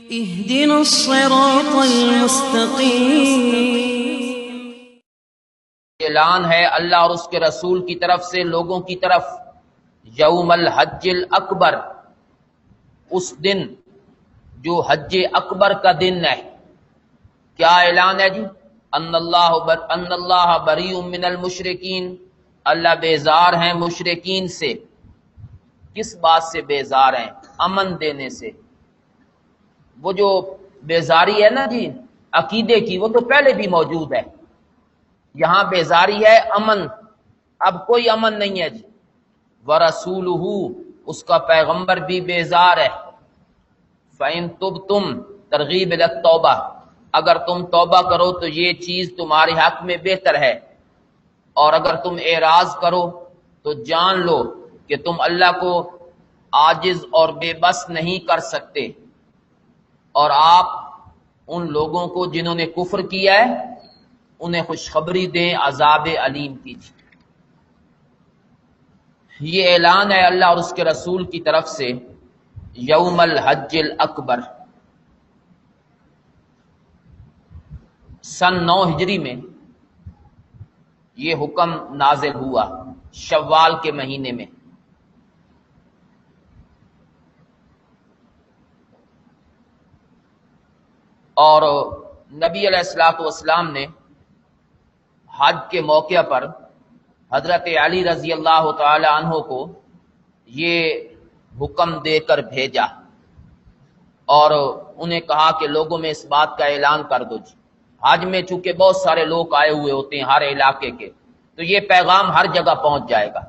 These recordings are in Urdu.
اهدنا الصراط المستقیم۔ اعلان ہے اللہ اور اس کے رسول کی طرف سے لوگوں کی طرف، یوم الحج الاکبر، اس دن جو حج اکبر کا دن ہے۔ کیا اعلان ہے جی؟ ان اللہ بریء من المشرکین، اللہ بیزار ہیں مشرکین سے۔ کس بات سے بیزار ہیں؟ امن دینے سے۔ وہ جو بیزاری ہے نا جی عقیدے کی، وہ تو پہلے بھی موجود ہے، یہاں بیزاری ہے امن، اب کوئی امن نہیں ہے جی۔ وَرَسُولُهُ، اس کا پیغمبر بھی بیزار ہے۔ فَإِن تُبْتُمْ، ترغیب الی التوبہ، اگر تم توبہ کرو تو یہ چیز تمہارے حق میں بہتر ہے، اور اگر تم اعراض کرو تو جان لو کہ تم اللہ کو عاجز اور بے بس نہیں کر سکتے، اور آپ ان لوگوں کو جنہوں نے کفر کیا ہے انہیں خوشخبری دیں عذاب علیم کی۔ یہ اعلان ہے اللہ اور اس کے رسول کی طرف سے یوم الحج الاکبر۔ سن 9 ہجری میں یہ حکم نازل ہوا، شوال کے مہینے میں۔ اور نبی علیہ الصلوۃ والسلام نے حج کے موقع پر حضرت علی رضی اللہ تعالی عنہ کو یہ حکم دے کر بھیجا، اور انہیں کہا کہ لوگوں میں اس بات کا اعلان کر دو جی۔ حج میں چونکہ بہت سارے لوگ آئے ہوئے ہوتے ہیں ہر علاقے کے، تو یہ پیغام ہر جگہ پہنچ جائے گا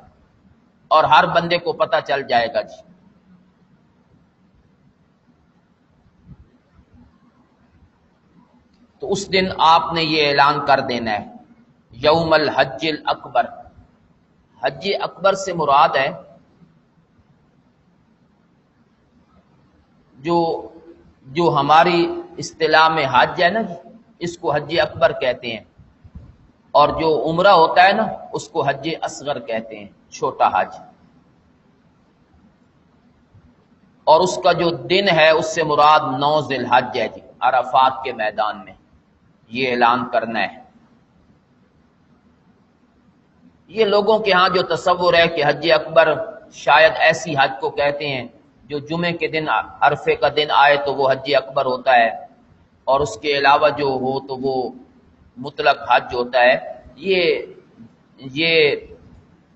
اور ہر بندے کو پتہ چل جائے گا جی۔ تو اس دن آپ نے یہ اعلان کر دینا ہے یوم الحج الاکبر۔ حج اکبر سے مراد ہے جو ہماری اصطلاح میں حج ہے نا، اس کو حج اکبر کہتے ہیں، اور جو عمرہ ہوتا ہے نا اس کو حج اصغر کہتے ہیں، چھوٹا حج۔ اور اس کا جو دن ہے اس سے مراد 9 ذی الحج ہے جی، عرفات کے میدان میں یہ اعلان کرنا ہے۔ یہ لوگوں کے ہاں جو تصور ہے کہ حج اکبر شاید ایسی حج کو کہتے ہیں جو جمعے کے دن عرفے کا دن آئے تو وہ حج اکبر ہوتا ہے، اور اس کے علاوہ جو ہو تو وہ مطلق حج ہوتا ہے، یہ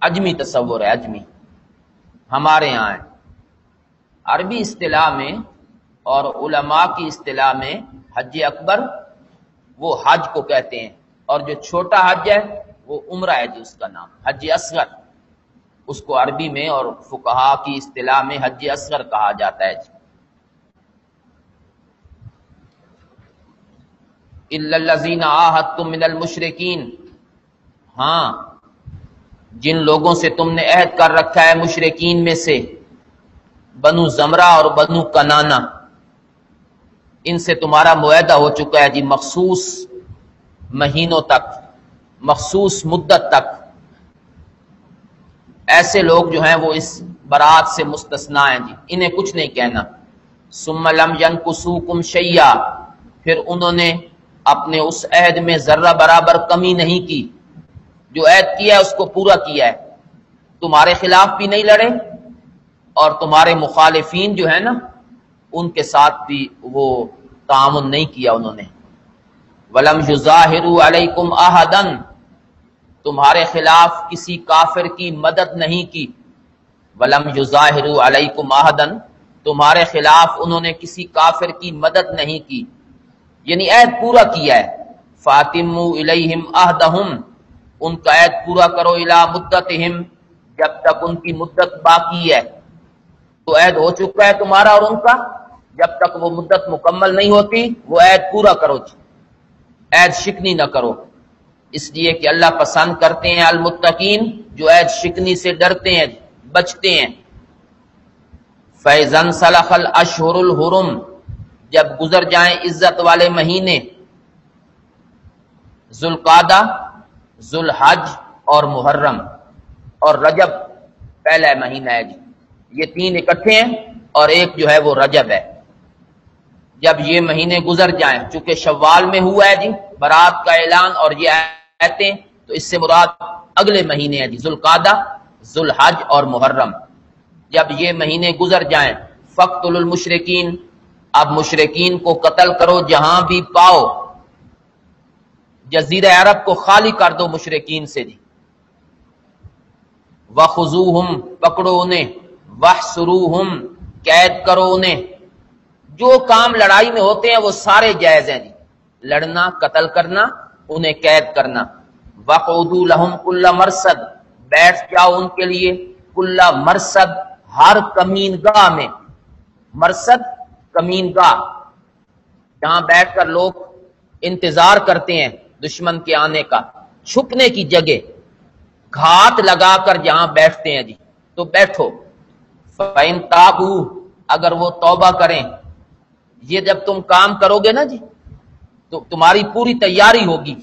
عجمی تصور ہے، عجمی ہمارے ہاں ہے۔ عربی اصطلاح میں اور علماء کی اصطلاح میں حج اکبر وہ حج کو کہتے ہیں، اور جو چھوٹا حج ہے وہ عمرہ ہے جی، اس کا نام حج اصغر، اس کو عربی میں اور فقہاء کی اصطلاح میں حج اصغر کہا جاتا ہے جی۔ الا الذین عاہدتم من المشرکین، ہاں جن لوگوں سے تم نے عہد کر رکھا ہے مشرکین میں سے، بنو زمرہ اور بنو کنانہ، ان سے تمہارا معاہدہ ہو چکا ہے جی، مخصوص مہینوں تک، مخصوص مدت تک۔ ایسے لوگ جو ہیں وہ اس برات سے مستثنا ہیں جی، انہیں کچھ نہیں کہنا۔ ثم لم ينقصوکم شیئا، پھر انہوں نے اپنے اس عہد میں ذرہ برابر کمی نہیں کی، جو عہد کیا ہے اس کو پورا کیا ہے، تمہارے خلاف بھی نہیں لڑے اور تمہارے مخالفین جو ہیں نا ان کے ساتھ بھی وہ تعاون نہیں کیا انہوں نے۔ وَلَمْ يُظَاهِرُوا عَلَيْكُمْ أَحَدًا، تمہارے خلاف کسی کافر کی مدد نہیں کی۔ وَلَمْ يُظَاهِرُوا عَلَيْكُمْ أَحَدًا، تمہارے خلاف انہوں نے کسی کافر کی مدد نہیں کی، یعنی عہد پورا کیا ہے۔ فَأَتِمُّوا إِلَيْهِمْ عَهْدَهُمْ، ان کا عہد پورا کرو، إِلَى مُدَّتِهِمْ، جب تک ان کی مدت باقی ہے۔ تو عہد ہو چکا ہے تمہارا اور ان کا، جب تک وہ مدت مکمل نہیں ہوتی وہ عہد پورا کرو جی، عہد شکنی نہ کرو، اس لیے کہ اللہ پسند کرتے ہیں المتقین، جو عہد شکنی سے ڈرتے ہیں، بچتے ہیں۔ فَإِذَا انْسَلَخَ الْأَشْهُرُ الْحُرُمُ، جب گزر جائیں عزت والے مہینے، ذوالقعدہ، ذوالحج اور محرم، اور رجب پہلا مہینہ ہے جی، یہ 3 اکٹھے ہیں اور ایک جو ہے وہ رجب ہے۔ جب یہ مہینے گزر جائیں، چونکہ شوال میں ہوا ہے جی برات کا اعلان اور یہ آیتیں، تو اس سے مراد اگلے مہینے ہیں جی، ذوالقعدہ، ذوالحج اور محرم۔ جب یہ مہینے گزر جائیں، فَاقْتُلُوا الْمُشْرِكِينَ، اب مشرکین کو قتل کرو جہاں بھی پاؤ، جزیرہ عرب کو خالی کر دو مشرکین سے جی۔ وَخُذُوهُمْ، پکڑو انہیں، وَاحْصُرُوهُمْ، قید کرو انہیں۔ جو کام لڑائی میں ہوتے ہیں وہ سارے جائز ہیں جی، لڑنا، قتل کرنا، انہیں قید کرنا۔ وَقْعُدُوا لَهُمْ كُلَّ مَرْصَدٍ، بیٹھ جاؤ ان کے لیے کل مرصد، ہر کمین گاہ میں۔ مرصد کمین گاہ، جہاں بیٹھ کر لوگ انتظار کرتے ہیں دشمن کے آنے کا، چھپنے کی جگہ، گھات لگا کر جہاں بیٹھتے ہیں جی، تو بیٹھو۔ فَإِن تَابُوا، اگر وہ توبہ کریں، یہ جب تم کام کرو گے نا جی تو تمہاری پوری تیاری ہوگی،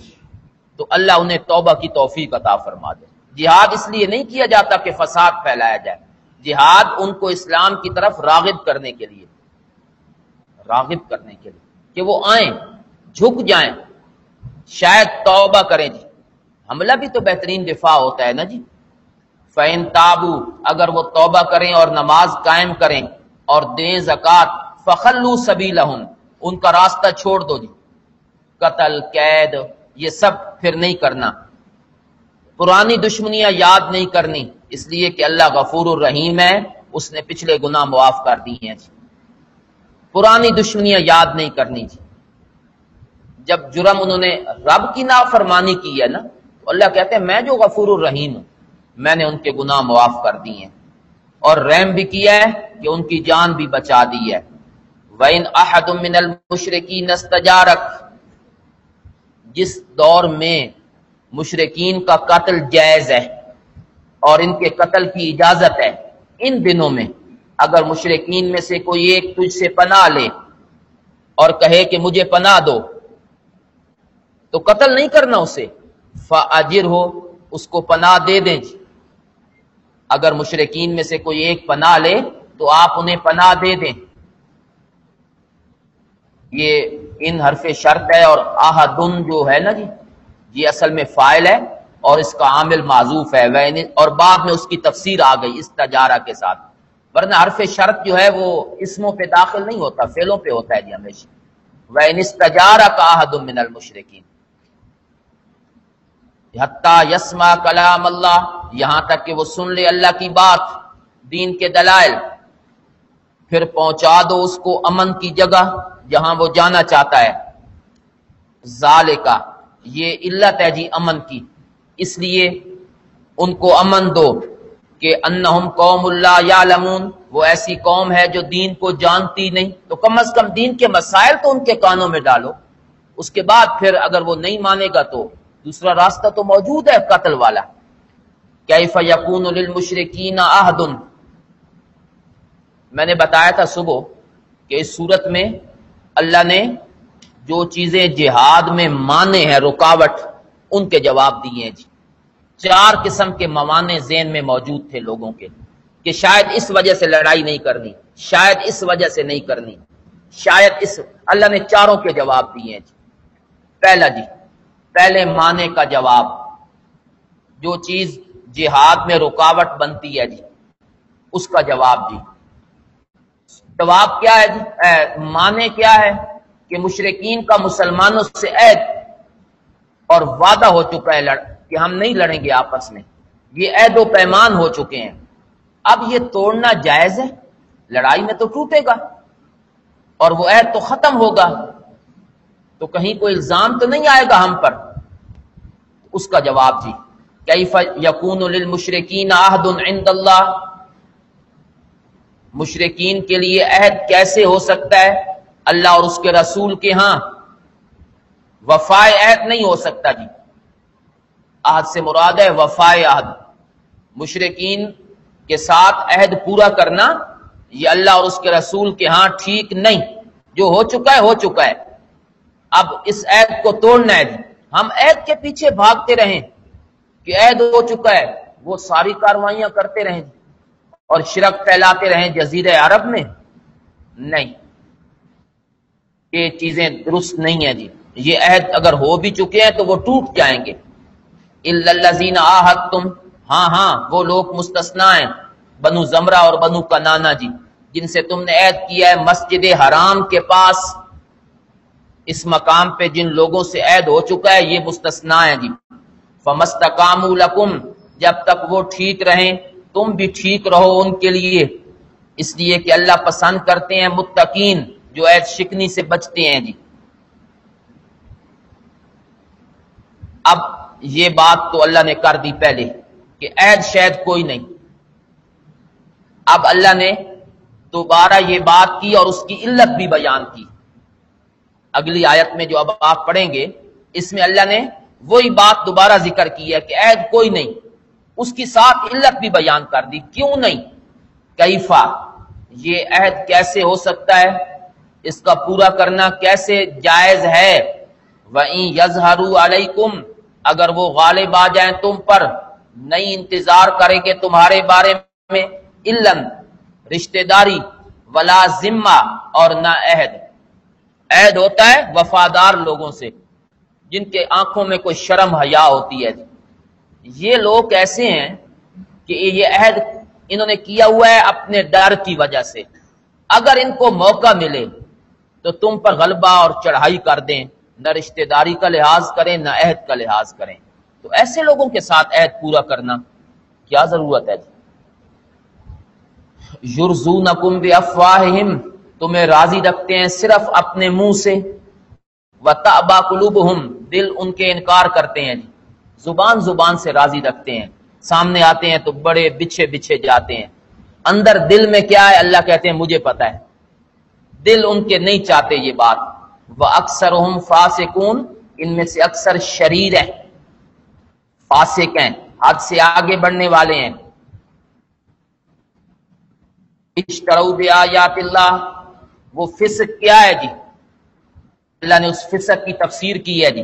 تو اللہ انہیں توبہ کی توفیق عطا فرما دے۔ جہاد اس لیے نہیں کیا جاتا کہ فساد پھیلایا جائے، جہاد ان کو اسلام کی طرف راغب کرنے کے لیے، راغب کرنے کے لیے کہ وہ آئیں، جھک جائیں، شاید توبہ کریں جی۔ حملہ بھی تو بہترین دفاع ہوتا ہے نا جی۔ فَإِن تَابُوا، اگر وہ توبہ کریں اور نماز قائم کریں اور دیں زکوٰۃ، فَخَلُّوا سَبِيلَهُمْ، ان کا راستہ چھوڑ دو جی، قتل، قید، یہ سب پھر نہیں کرنا۔ پرانی دشمنیاں یاد نہیں کرنی، اس لیے کہ اللہ غفور الرحیم ہے، اس نے پچھلے گناہ معاف کر دی ہیں جی۔ پرانی دشمنیاں یاد نہیں کرنی جی۔ جب جرم انہوں نے رب کی نافرمانی کی ہے نا، تو اللہ کہتے ہیں میں جو غفور الرحیم ہوں، میں نے ان کے گناہ معاف کر دی ہیں، اور رحم بھی کیا ہے کہ ان کی جان بھی بچا دی ہے۔ وَإِنْ أَحَدٌ مِّنَ الْمُشْرِكِينَ اسْتَجَارَكَ، جس دور میں مشرکین کا قتل جائز ہے اور ان کے قتل کی اجازت ہے، ان دنوں میں اگر مشرکین میں سے کوئی ایک تجھ سے پناہ لے اور کہے کہ مجھے پناہ دو، تو قتل نہیں کرنا اسے، فَأَجِرْهُ، اس کو پناہ دے دیں جی۔ اگر مشرکین میں سے کوئی ایک پناہ لے تو آپ انہیں پناہ دے دیں۔ یہ ان حرف شرط ہے، اور آہدن جو ہے نا جی، یہ اصل میں فاعل ہے اور اس کا عامل معذوف ہے، اور بعد میں اس کی تفسیر آ گئی استجارہ کے ساتھ، ورنہ حرف شرط جو ہے وہ اسموں پہ داخل نہیں ہوتا، فعلوں پہ ہوتا ہے جی ہمیشہ۔ وَإِنِ اسْتَجَارَكَ أَحَدٌ مِّنَ الْمُشْرِكِينَ حَتَّى يَسْمَعَ كَلَامَ اللَّهِ، یہاں تک کہ وہ سن لے اللہ کی بات، دین کے دلائل، پھر پہنچا دو اس کو امن کی جگہ جہاں وہ جانا چاہتا ہے۔ ذالکا، یہ علت ہے جی امن کی، اس لیے ان کو امن دو کہ انہم قوم لا یعلمون، وہ ایسی قوم ہے جو دین کو جانتی نہیں، تو کم از کم دین کے مسائل تو ان کے کانوں میں ڈالو، اس کے بعد پھر اگر وہ نہیں مانے گا تو دوسرا راستہ تو موجود ہے، قتل والا۔ کیف یکون للمشرکین عہد، میں نے بتایا تھا صبح کہ اس صورت میں اللہ نے جو چیزیں جہاد میں مانے ہیں، رکاوٹ، ان کے جواب دیے ہیں جی۔ 4 قسم کے موانع ذہن میں موجود تھے لوگوں کے کہ شاید اس وجہ سے لڑائی نہیں کرنی، شاید اس وجہ سے نہیں کرنی، شاید اس، اللہ نے 4 کے جواب دیے ہیں جی۔ پہلا جی، پہلے معنی کا جواب، جو چیز جہاد میں رکاوٹ بنتی ہے جی، اس کا جواب جی۔ جواب کیا ہے جی؟ معنی کیا ہے کہ مشرکین کا مسلمانوں سے عہد اور وعدہ ہو چکا ہے کہ ہم نہیں لڑیں گے آپس میں، یہ عہد و پیمان ہو چکے ہیں، اب یہ توڑنا جائز ہے، لڑائی میں تو ٹوٹے گا اور وہ عہد تو ختم ہوگا، تو کہیں کوئی الزام تو نہیں آئے گا ہم پر۔ اس کا جواب جی، کیف یکون للمشرکین عہد عند اللہ، مشرکین کے لیے عہد کیسے ہو سکتا ہے اللہ اور اس کے رسول کے ہاں؟ وفائے عہد نہیں ہو سکتا جی، عہد سے مراد ہے وفائے عہد، مشرکین کے ساتھ عہد پورا کرنا یہ اللہ اور اس کے رسول کے ہاں ٹھیک نہیں، جو ہو چکا ہے ہو چکا ہے، اب اس عہد کو توڑنا ہے جی۔ ہم عہد کے پیچھے بھاگتے رہیں کہ عہد ہو چکا ہے، وہ ساری کاروائیاں کرتے رہیں اور شرک پھیلاتے رہیں جزیرہ عرب میں، نہیں، یہ چیزیں درست نہیں ہیں جی، یہ عہد اگر ہو بھی چکے ہیں تو وہ ٹوٹ جائیں گے۔ الا الذین عاہدتم، ہاں وہ لوگ مستثنا ہیں، بنو زمرہ اور بنو کنانہ جی، جن سے تم نے عہد کیا ہے مسجد حرام کے پاس، اس مقام پہ جن لوگوں سے عہد ہو چکا ہے یہ مستثنا ہے جی۔ فمستقاموا لکم، جب تک وہ ٹھیک رہیں تم بھی ٹھیک رہو ان کے لیے، اس لیے کہ اللہ پسند کرتے ہیں متقین جو عہد شکنی سے بچتے ہیں جی۔ اب یہ بات تو اللہ نے کر دی پہلے کہ عہد شاید کوئی نہیں، اب اللہ نے دوبارہ یہ بات کی اور اس کی علت بھی بیان کی۔ اگلی آیت میں جو اب آپ پڑھیں گے اس میں اللہ نے وہی بات دوبارہ ذکر کی ہے کہ عہد کوئی نہیں، اس کی ساتھ علت بھی بیان کر دی، کیوں نہیں، کیفا، یہ عہد کیسے ہو سکتا ہے، اس کا پورا کرنا کیسے جائز ہے۔ وَإِن يَظْهَرُوا عَلَيْكُمْ، اگر وہ غالب آ جائیں تم پر، نہیں انتظار کریں گے تمہارے بارے میں، علن، رشتہ داری، ولا ذمہ، اور نہ عہد۔ عہد ہوتا ہے وفادار لوگوں سے جن کے آنکھوں میں کوئی شرم حیا ہوتی ہے۔ یہ لوگ ایسے ہیں کہ یہ عہد انہوں نے کیا ہوا ہے اپنے ڈر کی وجہ سے، اگر ان کو موقع ملے تو تم پر غلبہ اور چڑھائی کر دیں، نہ رشتہ داری کا لحاظ کریں نہ عہد کا لحاظ کریں، تو ایسے لوگوں کے ساتھ عہد پورا کرنا کیا ضرورت ہے؟ یرزونکم بافواہہم، تمہیں راضی رکھتے ہیں صرف اپنے منہ سے، وتأبى قلوبہم، دل ان کے انکار کرتے ہیں جی، زبان سے راضی رکھتے ہیں، سامنے آتے ہیں تو بڑے بچھے جاتے ہیں، اندر دل میں کیا ہے اللہ کہتے ہیں مجھے پتا ہے، دل ان کے نہیں چاہتے یہ بات۔ وَأَكْثَرُهُمْ فَاسِقُونَ، ان میں سے اکثر شریر ہیں، فاسق ہیں، حد سے آگے بڑھنے والے ہیں۔ اشتروا بآیات اللہ، وہ فسق کیا ہے جی، اللہ نے اس فسق کی تفسیر کی ہے جی،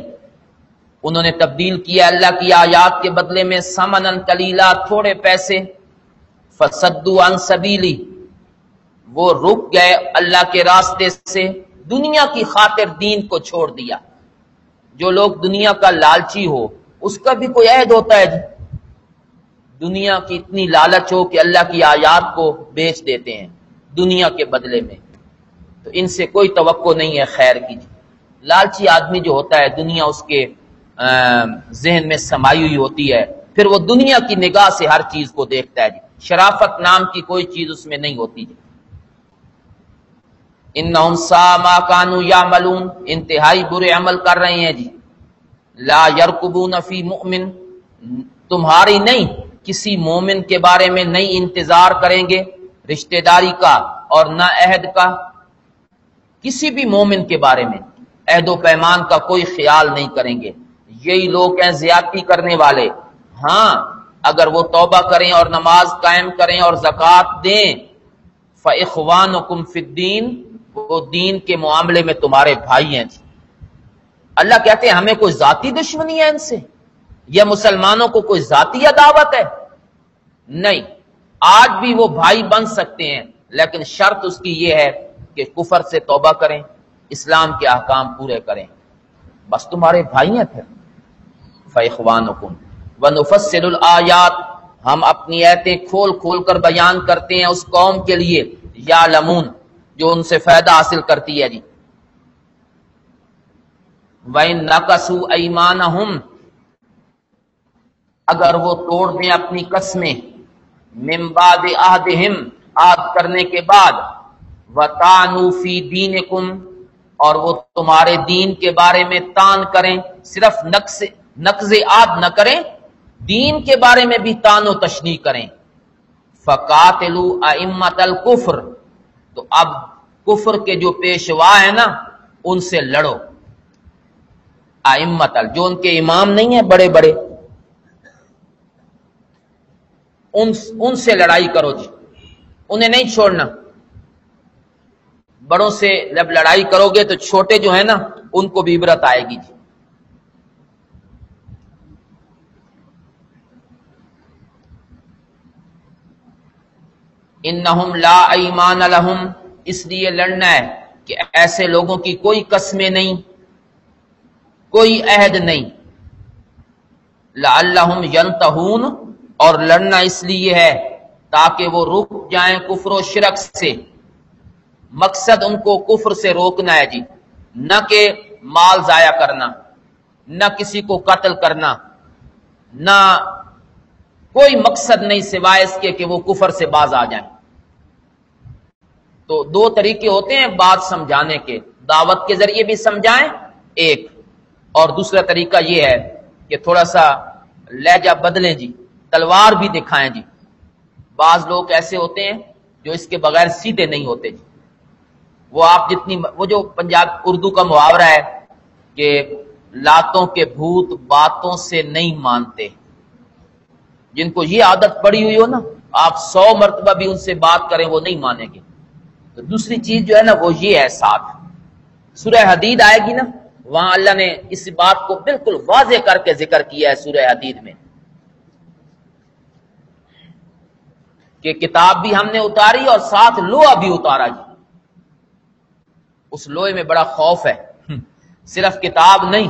انہوں نے تبدیل کیا اللہ کی آیات کے بدلے میں ثمنًا قلیلا، تھوڑے پیسے، فصدوا عن سبیلی، وہ رک گئے اللہ کے راستے سے، دنیا کی خاطر دین کو چھوڑ دیا۔ جو لوگ دنیا کا لالچی ہو اس کا بھی کوئی عہد ہوتا ہے جی، دنیا کی اتنی لالچ ہو کہ اللہ کی آیات کو بیچ دیتے ہیں دنیا کے بدلے میں، تو ان سے کوئی توقع نہیں ہے خیر کی جی۔ لالچی آدمی جو ہوتا ہے دنیا اس کے ذہن میں سمائی ہوئی ہوتی ہے، پھر وہ دنیا کی نگاہ سے ہر چیز کو دیکھتا ہے جی، شرافت نام کی کوئی چیز اس میں نہیں ہوتی جی۔ انہم ساء ما کانوا یعملون، انتہائی برے عمل کر رہے ہیں جی۔ لا یرقبون فی مؤمن، تمہاری نہیں کسی مومن کے بارے میں نہیں انتظار کریں گے رشتہ داری کا اور نہ عہد کا، کسی بھی مومن کے بارے میں عہد و پیمان کا کوئی خیال نہیں کریں گے، یہی لوگ ہیں زیادتی کرنے والے۔ ہاں اگر وہ توبہ کریں اور نماز قائم کریں اور زکوٰۃ دیں، فاخوانکم فی الدین، وہ دین کے معاملے میں تمہارے بھائی ہیں جی۔ اللہ کہتے ہیں ہمیں کوئی ذاتی دشمنی ہے ان سے، یا مسلمانوں کو کوئی ذاتی عداوت ہے؟ نہیں، آج بھی وہ بھائی بن سکتے ہیں، لیکن شرط اس کی یہ ہے کہ کفر سے توبہ کریں، اسلام کے احکام پورے کریں، بس تمہارے بھائی ہیں۔ پھر فاخوانکم ونفصل الآیات، ہم اپنی آیتیں کھول کر بیان کرتے ہیں اس قوم کے لیے، یعلمون، جو ان سے فائدہ حاصل کرتی ہے جی۔ وَإِن نَقَصُوا أَيْمَانَهُمْ، اگر وہ توڑ دیں اپنی قسمیں، من بعد عہدہم، عہد کرنے کے بعد، وَطَعْنُوا فِي دِینِكُمْ، اور وہ تمہارے دین کے بارے میں تان کریں، صرف نقض عہد نہ کریں، دین کے بارے میں بھی تان و تشنیع کریں، فَقَاتِلُوا أَئِمَّةَ الْكُفْرِ، تو اب کفر کے جو پیشوا ہیں نا ان سے لڑو، ائمۃ، جو ان کے امام نہیں ہیں بڑے بڑے، ان سے لڑائی کرو جی، انہیں نہیں چھوڑنا۔ بڑوں سے جب لڑائی کرو گے تو چھوٹے جو ہیں نا ان کو بھی عبرت آئے گی جی۔ انہم لا ایمان لہم، اس لیے لڑنا ہے کہ ایسے لوگوں کی کوئی قسمیں نہیں، کوئی عہد نہیں. لعلہم ینتہون، اور لڑنا اس لیے ہے تاکہ وہ رک جائیں کفر و شرک سے. مقصد ان کو کفر سے روکنا ہے جی، نہ کہ مال ضائع کرنا، نہ کسی کو قتل کرنا، نہ کوئی مقصد نہیں سوائے اس کے کہ وہ کفر سے باز آ جائیں. تو دو طریقے ہوتے ہیں بات سمجھانے کے، دعوت کے ذریعے بھی سمجھائیں ایک، اور دوسرا طریقہ یہ ہے کہ تھوڑا سا لہجہ بدلیں جی، تلوار بھی دکھائیں جی. بعض لوگ ایسے ہوتے ہیں جو اس کے بغیر سیدھے نہیں ہوتے جی. وہ آپ جتنی، وہ جو پنجاب اردو کا محاورہ ہے کہ لاتوں کے بھوت باتوں سے نہیں مانتے، جن کو یہ عادت پڑی ہوئی ہو نا، آپ 100 مرتبہ بھی ان سے بات کریں وہ نہیں مانیں گے. تو دوسری چیز جو ہے نا وہ یہ ہے، ساتھ سورہ حدید آئے گی نا، وہاں اللہ نے اس بات کو بالکل واضح کر کے ذکر کیا ہے سورہ حدید میں کہ کتاب بھی ہم نے اتاری اور ساتھ لوہا بھی اتارا جی. اس لوہے میں بڑا خوف ہے، صرف کتاب نہیں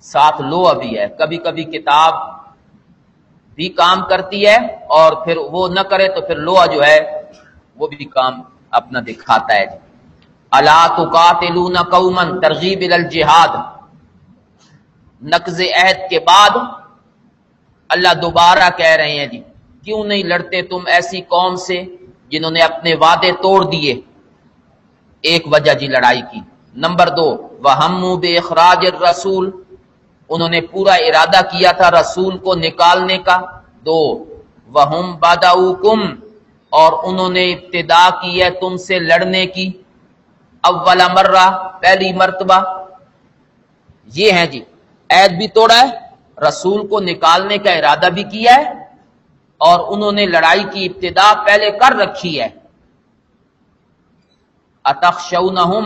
ساتھ لوہا بھی ہے. کبھی کبھی کتاب بھی کام کرتی ہے اور پھر وہ نہ کرے تو پھر لوہا جو ہے وہ بھی کام اپنا دکھاتا ہے جی. الا تقاتلون قوما، ترغیب الی الجہاد. نقض عہد کے بعد اللہ دوبارہ کہہ رہے ہیں جی کیوں نہیں لڑتے تم ایسی قوم سے جنہوں نے اپنے وعدے توڑ دیے. ایک وجہ جی لڑائی کی. نمبر 2، وَهَمُّوا بِإِخْرَاجِ الرَّسُولِ، انہوں نے پورا ارادہ کیا تھا رسول کو نکالنے کا. 2، وَهُمْ بَدَؤُوكُمْ، اور انہوں نے ابتدا کی ہے تم سے لڑنے کی. اول مرہ، پہلی مرتبہ. یہ ہیں جی، عہد بھی توڑا ہے، رسول کو نکالنے کا ارادہ بھی کیا ہے، اور انہوں نے لڑائی کی ابتدا پہلے کر رکھی ہے. اتخشونہم،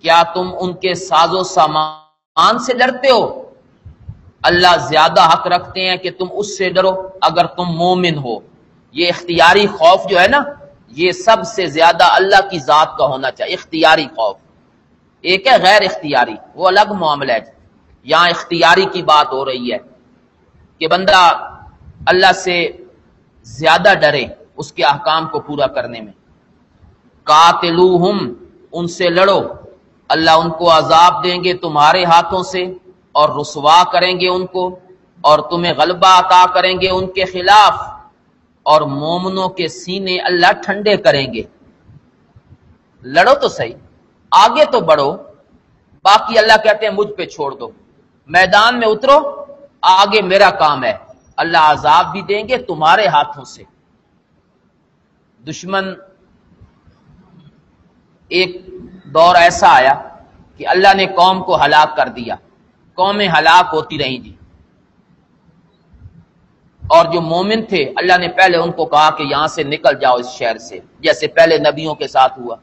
کیا تم ان کے ساز و سامان سے ڈرتے ہو؟ اللہ زیادہ حق رکھتے ہیں کہ تم اس سے ڈرو اگر تم مومن ہو. یہ اختیاری خوف جو ہے نا، یہ سب سے زیادہ اللہ کی ذات کا ہونا چاہیے. اختیاری خوف ایک ہے، غیر اختیاری وہ الگ معاملہ ہے. یہاں اختیاری کی بات ہو رہی ہے کہ بندہ اللہ سے زیادہ ڈرے اس کے احکام کو پورا کرنے میں. قاتلوہم، ان سے لڑو، اللہ ان کو عذاب دیں گے تمہارے ہاتھوں سے اور رسوا کریں گے ان کو، اور تمہیں غلبہ عطا کریں گے ان کے خلاف، اور مومنوں کے سینے اللہ ٹھنڈے کریں گے. لڑو تو صحیح، آگے تو بڑھو، باقی اللہ کہتے ہیں مجھ پہ چھوڑ دو، میدان میں اترو، آگے میرا کام ہے. اللہ عذاب بھی دیں گے تمہارے ہاتھوں سے. دشمن، ایک دور ایسا آیا کہ اللہ نے قوم کو ہلاک کر دیا، قومیں ہلاک ہوتی رہیں جی، اور جو مومن تھے اللہ نے پہلے ان کو کہا کہ یہاں سے نکل جاؤ اس شہر سے، جیسے پہلے نبیوں کے ساتھ ہوا.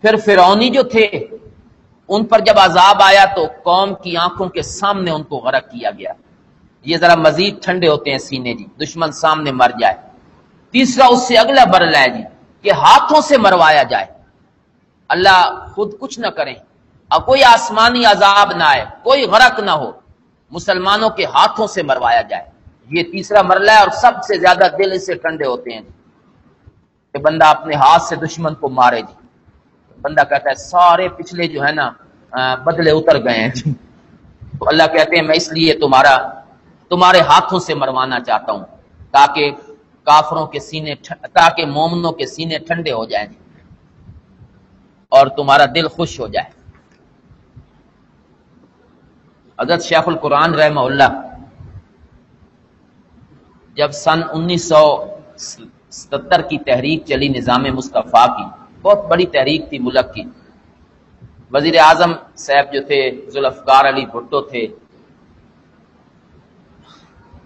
پھر فرعونی جو تھے ان پر جب عذاب آیا تو قوم کی آنکھوں کے سامنے ان کو غرق کیا گیا. یہ ذرا مزید ٹھنڈے ہوتے ہیں سینے جی، دشمن سامنے مر جائے. تیسرا اس سے اگلا مرحلہ ہے جی کہ ہاتھوں سے مروایا جائے، اللہ خود کچھ نہ کریں، اب کوئی آسمانی عذاب نہ آئے، کوئی غرق نہ ہو، مسلمانوں کے ہاتھوں سے مروایا جائے. یہ تیسرا مرحلہ ہے، اور سب سے زیادہ دل اس سے ٹھنڈے ہوتے ہیں کہ بندہ اپنے ہاتھ سے دشمن کو مارے جی. بندہ کہتا ہے سارے پچھلے جو ہے نا بدلے اتر گئے ہیں جی. تو اللہ کہتے ہیں میں اس لیے تمہارے ہاتھوں سے مروانا چاہتا ہوں تاکہ کافروں کے سینے، تاکہ مومنوں کے سینے ٹھنڈے ہو جائیں اور تمہارا دل خوش ہو جائے. حضرت شیخ القرآن رحمہ اللہ جب سن 1970 کی تحریک چلی نظام مصطفیٰ کی، بہت بڑی تحریک تھی ملک کی. وزیر اعظم صاحب جو تھے ذوالفقار علی بھٹو تھے،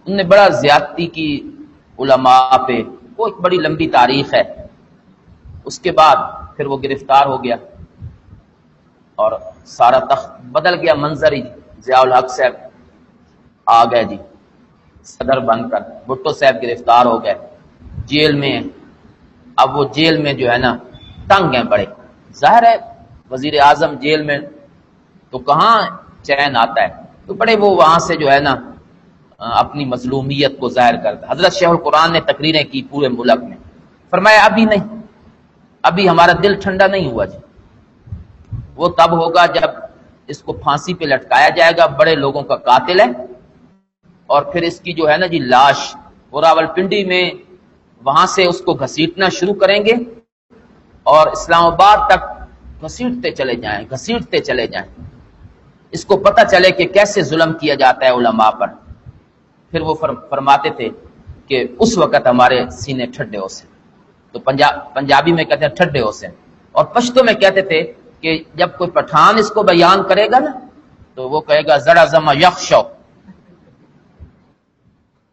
انہوں نے بڑا زیادتی کی علماء پہ، وہ ایک بڑی لمبی تاریخ ہے. اس کے بعد پھر وہ گرفتار ہو گیا اور سارا تخت بدل گیا، منظر ہی. ضیاء الحق صاحب آ گئے جی صدر بن کر، بھٹو صاحب گرفتار ہو گئے، جیل میں. اب وہ جیل میں جو ہے نا تنگ ہیں بڑے. ظاہر ہے وزیر اعظم جیل میں، تو کہاں چین آتا ہے؟ تو بڑے وہ وہاں سے جو ہے نا اپنی مظلومیت کو ظاہر کرتا. حضرت شیخ القرآن نے تقریریں کی پورے ملک میں، فرمایا ابھی نہیں، ابھی ہمارا دل ٹھنڈا نہیں ہوا جی. وہ تب ہوگا جب اس کو پھانسی پہ لٹکایا جائے گا، بڑے لوگوں کا قاتل ہے، اور پھر اس کی جو ہے نا جی لاش وہ راولپنڈی میں وہاں سے اس کو گھسیٹنا شروع کریں گے اور اسلام آباد تک گھسیٹتے چلے جائیں، اس کو پتہ چلے کہ کیسے ظلم کیا جاتا ہے علماء پر. پھر وہ فرماتے تھے کہ اس وقت ہمارے سینے ٹھڈے ہو سے. تو پنجابی میں کہتے ہیں ٹھڈے ہو سے، اور پشتو میں کہتے تھے کہ جب کوئی پٹھان اس کو بیان کرے گا نا تو وہ کہے گا زڑا زما یخشو،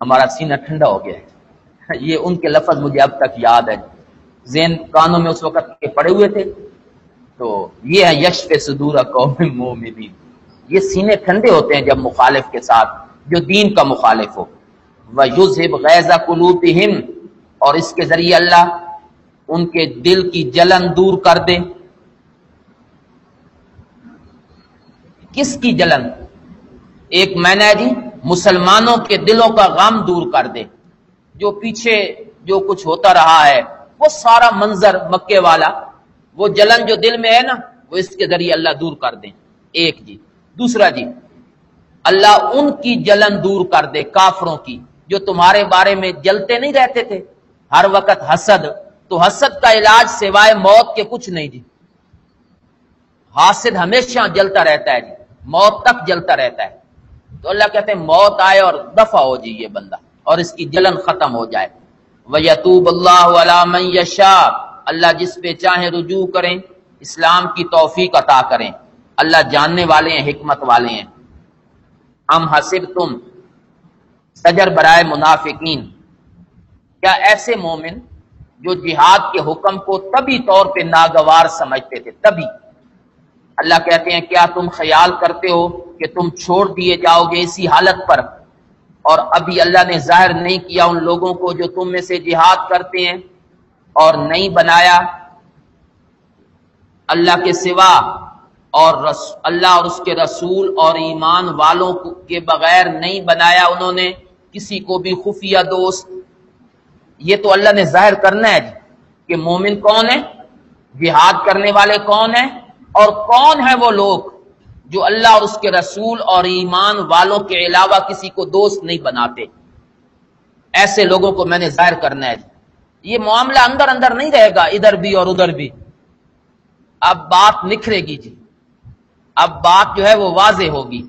ہمارا سینہ ٹھنڈا ہو گیا ہے. یہ ان کے لفظ مجھے اب تک یاد ہے، ذہن کانوں میں اس وقت کے پڑے ہوئے تھے. تو یہ ہے یشف صدور قوم مومنین. یہ سینے ٹھنڈے ہوتے ہیں جب مخالف کے ساتھ، جو دین کا مخالف ہو. وَيُذْهِبْ غَيْظَ قُلُوبِهِمْ، اور اس کے ذریعے اللہ ان کے دل کی جلن دور کر دے. کس کی جلن؟ ایک معنی جی مسلمانوں کے دلوں کا غم دور کر دے. جو پیچھے جو کچھ ہوتا رہا ہے وہ سارا منظر مکے والا، وہ جلن جو دل میں ہے نا وہ اس کے ذریعے اللہ دور کر دے. ایک جی. دوسرا جی اللہ ان کی جلن دور کر دے، کافروں کی، جو تمہارے بارے میں جلتے نہیں رہتے تھے ہر وقت حسد. تو حسد کا علاج سوائے موت کے کچھ نہیں جی. حاسد ہمیشہ جلتا رہتا ہے جی، موت تک جلتا رہتا ہے. تو اللہ کہتے ہیں موت آئے اور دفع ہو جی یہ بندہ، اور اس کی جلن ختم ہو جائے. وَيَتُوبُ اللَّهُ عَلَىٰ مَن يَشَاءُ، اللہ جس پہ چاہیں رجوع کریں، اسلام کی توفیق عطا کریں. اللہ جاننے والے ہیں، حکمت والے ہیں. ام حسبتم، زجر برائے منافقین. کیا ایسے مومن جو جہاد کے حکم کو طبی طور پہ ناگوار سمجھتے تھے، طبی، اللہ کہتے ہیں کیا تم خیال کرتے ہو کہ تم چھوڑ دیے جاؤ گے اسی حالت پر، اور ابھی اللہ نے ظاہر نہیں کیا ان لوگوں کو جو تم میں سے جہاد کرتے ہیں، اور نہیں بنایا اللہ کے سوا اور اللہ اور اس کے رسول اور ایمان والوں کے بغیر نہیں بنایا انہوں نے کسی کو بھی خفیہ دوست. یہ تو اللہ نے ظاہر کرنا ہے کہ مومن کون ہے، جہاد کرنے والے کون ہیں، اور کون ہیں وہ لوگ جو اللہ اور اس کے رسول اور ایمان والوں کے علاوہ کسی کو دوست نہیں بناتے. ایسے لوگوں کو میں نے ظاہر کرنا ہے. یہ معاملہ اندر اندر نہیں رہے گا، ادھر بھی اور ادھر بھی. اب بات نکھرے گی جی، اب بات جو ہے وہ واضح ہوگی،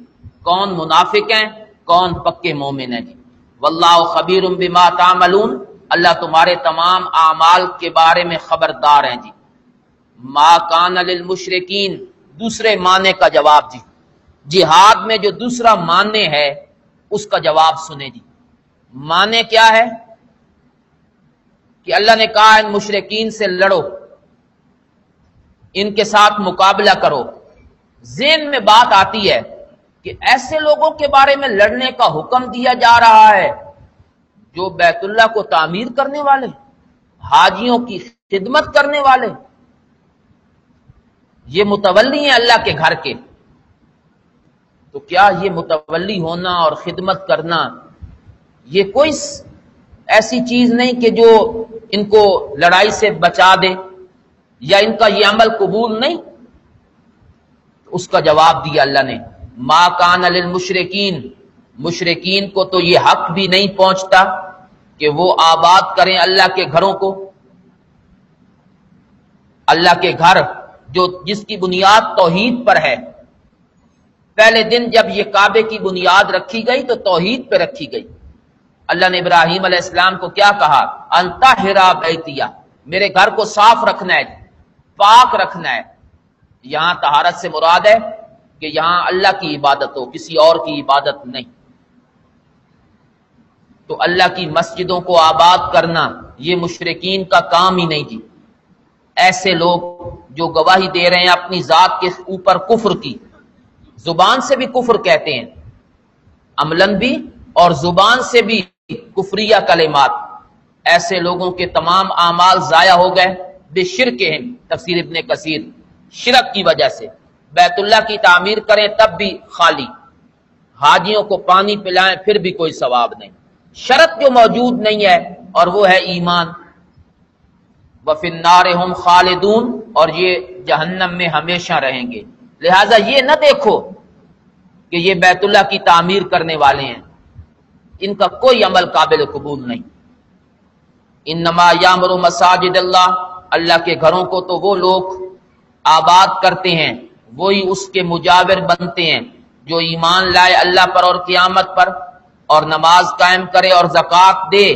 کون منافق ہیں، کون پکے مومن ہیں جی. واللہ خبیر بما تعملون، اللہ تمہارے تمام اعمال کے بارے میں خبردار ہیں جی. ما کان للمشرکین، دوسرے معنی کا جواب جی، جہاد میں جو دوسرا معنی ہے اس کا جواب سنیں جی. معنی کیا ہے کہ اللہ نے کہا ان مشرکین سے لڑو، ان کے ساتھ مقابلہ کرو. ذہن میں بات آتی ہے کہ ایسے لوگوں کے بارے میں لڑنے کا حکم دیا جا رہا ہے جو بیت اللہ کو تعمیر کرنے والے، حاجیوں کی خدمت کرنے والے، یہ متولی ہیں اللہ کے گھر کے. تو کیا یہ متولی ہونا اور خدمت کرنا یہ کوئی ایسی چیز نہیں کہ جو ان کو لڑائی سے بچا دے، یا ان کا یہ عمل قبول نہیں؟ اس کا جواب دیا اللہ نے، ما کان للمشرکین، مشرکین کو تو یہ حق بھی نہیں پہنچتا کہ وہ آباد کریں اللہ کے گھروں کو. اللہ کے گھر جو جس کی بنیاد توحید پر ہے. پہلے دن جب یہ کعبے کی بنیاد رکھی گئی تو توحید پہ رکھی گئی. اللہ نے ابراہیم علیہ السلام کو کیا کہا؟ انطہرا بیتیا، میرے گھر کو صاف رکھنا ہے، پاک رکھنا ہے. یہاں طہارت سے مراد ہے کہ یہاں اللہ کی عبادت ہو، کسی اور کی عبادت نہیں. تو اللہ کی مسجدوں کو آباد کرنا یہ مشرکین کا کام ہی نہیں جی. ایسے لوگ جو گواہی دے رہے ہیں اپنی ذات کے اوپر کفر کی، زبان سے بھی کفر کہتے ہیں، عملاً بھی اور زبان سے بھی کفریہ کلمات، ایسے لوگوں کے تمام اعمال ضائع ہو گئے. بشرکہم، تفسیر ابن کثیر، شرک کی وجہ سے بیت اللہ کی تعمیر کریں تب بھی خالی، حاجیوں کو پانی پلائیں پھر بھی کوئی ثواب نہیں، شرط جو موجود نہیں ہے اور وہ ہے ایمان۔ وَفِي النَّارِ هُمْ خَالِدُونَ، اور یہ جہنم میں ہمیشہ رہیں گے۔ لہٰذا یہ نہ دیکھو کہ یہ بیت اللہ کی تعمیر کرنے والے ہیں، ان کا کوئی عمل قابل قبول نہیں۔ انما یامر مساجد اللہ، اللہ کے گھروں کو تو وہ لوگ آباد کرتے ہیں، وہی اس کے مجاور بنتے ہیں جو ایمان لائے اللہ پر اور قیامت پر، اور نماز قائم کرے اور زکوٰۃ دے،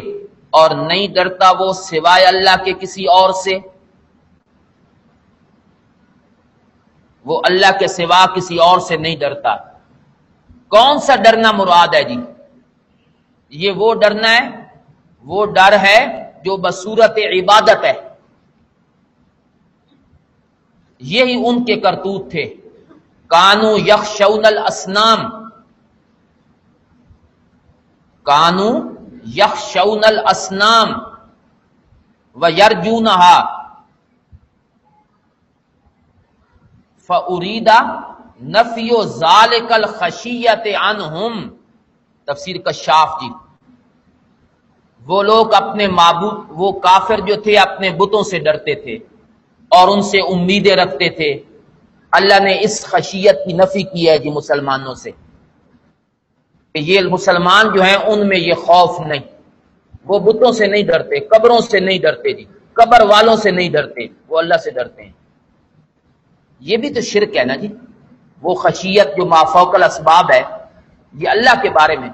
اور نہیں ڈرتا وہ سوائے اللہ کے کسی اور سے، وہ اللہ کے سوا کسی اور سے نہیں ڈرتا۔ کون سا ڈرنا مراد ہے جی؟ یہ وہ ڈرنا ہے، وہ ڈر ہے جو بصورت عبادت ہے۔ یہی ان کے کرتوت تھے، کانو یخشون الاسنام، کانو یخشون الاسنام ویرجونہا فَأُرِيدَ نَفْيُ ذَلِكَ الْخَشِيَّةِ عَنْهُمْ، تفسیر کشاف جی۔ وہ لوگ اپنے معبود، وہ کافر جو تھے اپنے بتوں سے ڈرتے تھے اور ان سے امیدیں رکھتے تھے، اللہ نے اس خشیت کی نفی کی ہے جی مسلمانوں سے، کہ یہ مسلمان جو ہیں ان میں یہ خوف نہیں، وہ بتوں سے نہیں ڈرتے، قبروں سے نہیں ڈرتے جی، قبر والوں سے نہیں ڈرتے، وہ اللہ سے ڈرتے ہیں۔ یہ بھی تو شرک ہے نا جی، وہ خشیت جو ما فوق الاسباب ہے، یہ اللہ کے بارے میں،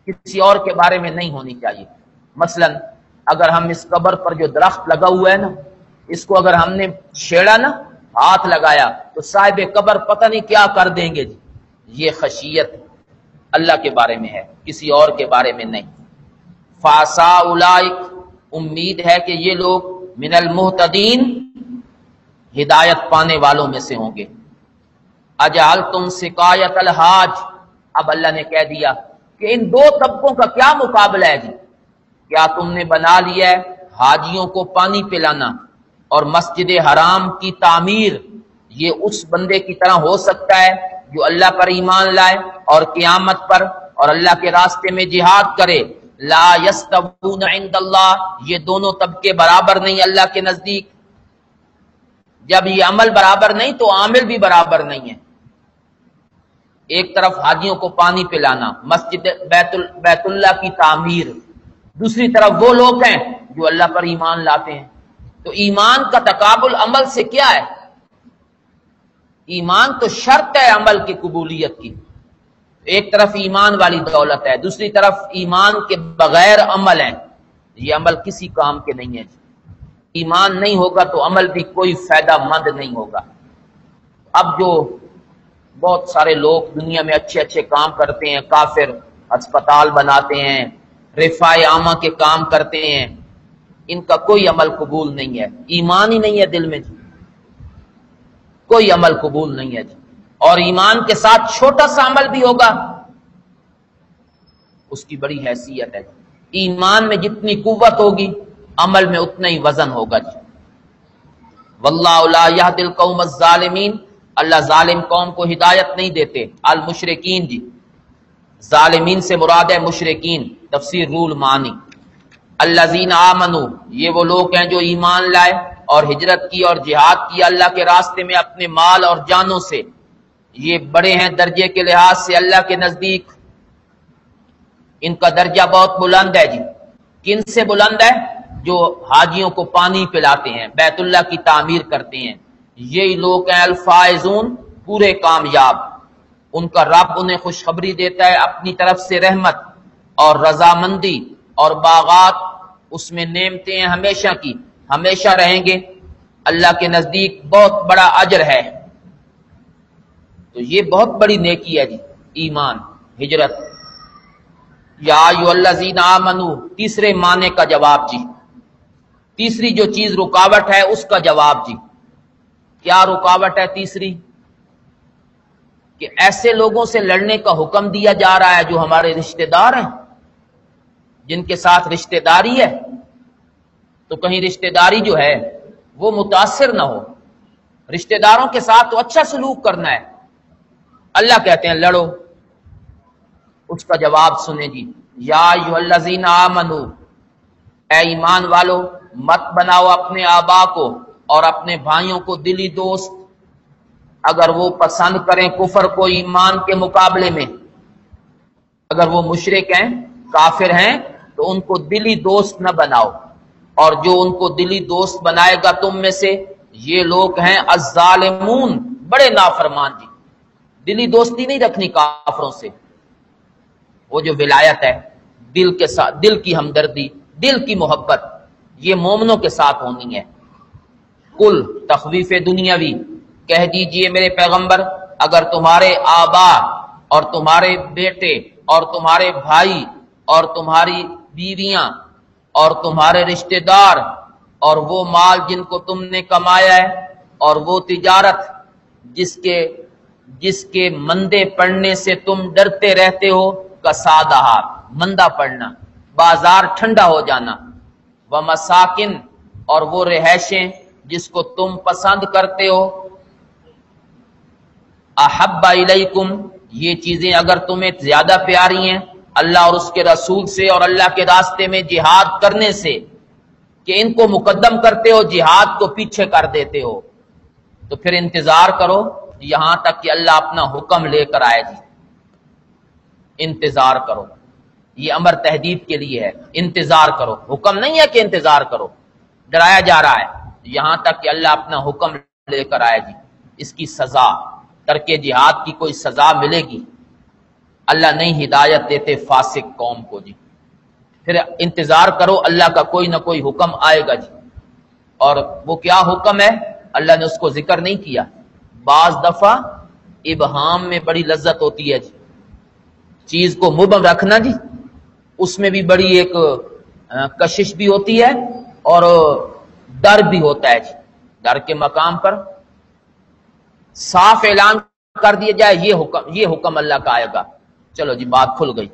کسی اور کے بارے میں نہیں ہونی چاہیے۔ مثلا اگر ہم اس قبر پر جو درخت لگا ہوا ہے نا، اس کو اگر ہم نے چھیڑا نا، ہاتھ لگایا، تو صاحب قبر پتہ نہیں کیا کر دیں گے جی، یہ خشیت اللہ کے بارے میں ہے، کسی اور کے بارے میں نہیں۔ فَعَسَىٰ أُولَٰئِکَ، امید ہے کہ یہ لوگ من المہتدین، ہدایت پانے والوں میں سے ہوں گے۔ اجعلتم سقایۃ الحاج، اب اللہ نے کہہ دیا کہ ان دو طبقوں کا کیا مقابلہ ہے جی، کیا تم نے بنا لیا ہے حاجیوں کو پانی پلانا اور مسجد حرام کی تعمیر، یہ اس بندے کی طرح ہو سکتا ہے جو اللہ پر ایمان لائے اور قیامت پر اور اللہ کے راستے میں جہاد کرے؟ لا یستوون عند اللہ، یہ دونوں طبقے برابر نہیں اللہ کے نزدیک۔ جب یہ عمل برابر نہیں تو عامل بھی برابر نہیں ہے۔ ایک طرف حاجیوں کو پانی پلانا، مسجد بیت اللہ کی تعمیر، دوسری طرف وہ لوگ ہیں جو اللہ پر ایمان لاتے ہیں۔ تو ایمان کا تقابل عمل سے کیا ہے؟ ایمان تو شرط ہے عمل کی قبولیت کی۔ ایک طرف ایمان والی دولت ہے، دوسری طرف ایمان کے بغیر عمل ہے، یہ عمل کسی کام کے نہیں ہے۔ ایمان نہیں ہوگا تو عمل بھی کوئی فائدہ مند نہیں ہوگا۔ اب جو بہت سارے لوگ دنیا میں اچھے اچھے کام کرتے ہیں، کافر ہسپتال بناتے ہیں، رفاع عامہ کے کام کرتے ہیں، ان کا کوئی عمل قبول نہیں ہے، ایمان ہی نہیں ہے دل میں جی، کوئی عمل قبول نہیں ہے جی۔ اور ایمان کے ساتھ چھوٹا سا عمل بھی ہوگا، اس کی بڑی حیثیت ہے۔ ایمان میں جتنی قوت ہوگی عمل میں اتنا ہی وزن ہوگا جی۔ واللہ لا یہدی القوم الظالمین، اللہ ظالم قوم کو ہدایت نہیں دیتے۔ المشرکین جی، ظالمین سے مراد ہے مشرکین، تفسیر رول معنی۔ الذین آمنوا، یہ وہ لوگ ہیں جو ایمان لائے اور ہجرت کی اور جہاد کیا اللہ کے راستے میں اپنے مال اور جانوں سے، یہ بڑے ہیں درجے کے لحاظ سے اللہ کے نزدیک، ان کا درجہ بہت بلند ہے جی۔ کن سے بلند ہے؟ جو حاجیوں کو پانی پلاتے ہیں، بیت اللہ کی تعمیر کرتے ہیں، یہی لوگ ہیں الفائزون، پورے کامیاب۔ ان کا رب انہیں خوشخبری دیتا ہے اپنی طرف سے رحمت اور رضامندی اور باغات، اس میں نعمتیں ہیں ہمیشہ کی، ہمیشہ رہیں گے، اللہ کے نزدیک بہت بڑا اجر ہے۔ تو یہ بہت بڑی نیکی ہے جی، ایمان، ہجرت۔ یا ایھا الذین آمنوا، تیسرے معنی کا جواب جی، تیسری جو چیز رکاوٹ ہے اس کا جواب جی۔ کیا رکاوٹ ہے تیسری؟ کہ ایسے لوگوں سے لڑنے کا حکم دیا جا رہا ہے جو ہمارے رشتہ دار ہیں، جن کے ساتھ رشتہ داری ہے، تو کہیں رشتہ داری جو ہے وہ متاثر نہ ہو، رشتہ داروں کے ساتھ تو اچھا سلوک کرنا ہے. اللہ کہتے ہیں لڑو. اس کا جواب سنیں جی. یا ایھا الذین آمنو، اے ایمان والو، مت بناؤ اپنے آبا کو اور اپنے بھائیوں کو دلی دوست اگر وہ پسند کریں کفر کو ایمان کے مقابلے میں. اگر وہ مشرک ہیں، کافر ہیں، تو ان کو دلی دوست نہ بناؤ. اور جو ان کو دلی دوست بنائے گا تم میں سے، یہ لوگ ہیں الظالمون، بڑے نافرمان جی. دلی دوستی نہیں رکھنی کافروں سے. وہ جو ولایت ہے، دل کے ساتھ، دل کی ہمدردی، دل کی محبت، یہ مومنوں کے ساتھ ہونی ہے. کل تخویف دنیاوی، کہہ دیجئے میرے پیغمبر، اگر تمہارے آبا اور تمہارے بیٹے اور تمہارے بھائی اور تمہاری بیویاں اور تمہارے رشتہ دار اور وہ مال جن کو تم نے کمایا ہے اور وہ تجارت جس کے مندے پڑنے سے تم ڈرتے رہتے ہو، کسادہ، مندہ پڑنا، بازار ٹھنڈا ہو جانا، ومساکن، اور وہ رہائشیں جس کو تم پسند کرتے ہو، احب الیکم، یہ چیزیں اگر تمہیں زیادہ پیاری ہیں اللہ اور اس کے رسول سے اور اللہ کے راستے میں جہاد کرنے سے، کہ ان کو مقدم کرتے ہو، جہاد کو پیچھے کر دیتے ہو، تو پھر انتظار کرو یہاں تک کہ اللہ اپنا حکم لے کر آئے جی. انتظار کرو، یہ امر تہدید کے لیے ہے. انتظار کرو، حکم نہیں ہے کہ انتظار کرو، ڈرایا جا رہا ہے یہاں تک کہ اللہ اپنا حکم لے کر آئے جی. اس کی سزا، ترک جہاد کی کوئی سزا ملے گی؟ اللہ نہیں ہدایت دیتے فاسق قوم کو جی. پھر انتظار کرو، اللہ کا کوئی نہ کوئی حکم آئے گا جی. اور وہ کیا حکم ہے؟ اللہ نے اس کو ذکر نہیں کیا. بعض دفعہ ابہام میں بڑی لذت ہوتی ہے جی. چیز کو مبہم رکھنا جی، اس میں بھی بڑی ایک کشش بھی ہوتی ہے اور ڈر بھی ہوتا ہے جی. ڈر کے مقام پر صاف اعلان کر دیا جائے یہ حکم اللہ کا آئے گا، چلو جی بات کھل گئی.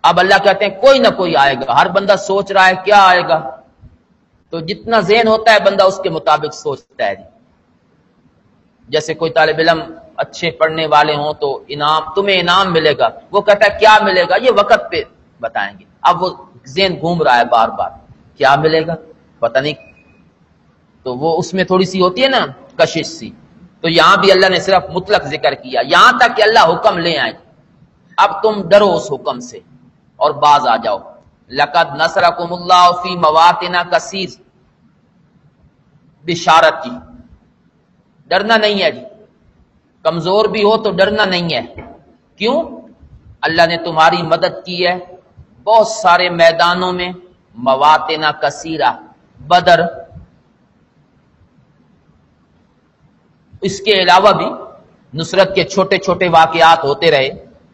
اب اللہ کہتے ہیں کوئی نہ کوئی آئے گا. ہر بندہ سوچ رہا ہے کیا آئے گا، تو جتنا ذہن ہوتا ہے بندہ اس کے مطابق سوچتا ہے جی. جیسے کوئی طالب علم اچھے پڑھنے والے ہوں تو تمہیں انعام ملے گا، وہ کہتا ہے کیا ملے گا، یہ وقت پہ بتائیں گے. اب وہ ذہن گھوم رہا ہے بار بار، کیا ملے گا پتہ نہیں. تو وہ اس میں تھوڑی سی ہوتی ہے نا کشش سی. تو یہاں بھی اللہ نے صرف مطلق ذکر کیا یہاں تک کہ اللہ حکم لے آئے. اب تم ڈرو اس حکم سے اور باز آ جاؤ. لقد نصرکم اللہ فی مواطن کثیر، بشارت جی، ڈرنا نہیں ہے جی. کمزور بھی ہو تو ڈرنا نہیں ہے. کیوں؟ اللہ نے تمہاری مدد کی ہے بہت سارے میدانوں میں. مواطن کثیرہ، بدر، اس کے علاوہ بھی نصرت کے چھوٹے چھوٹے واقعات ہوتے رہے،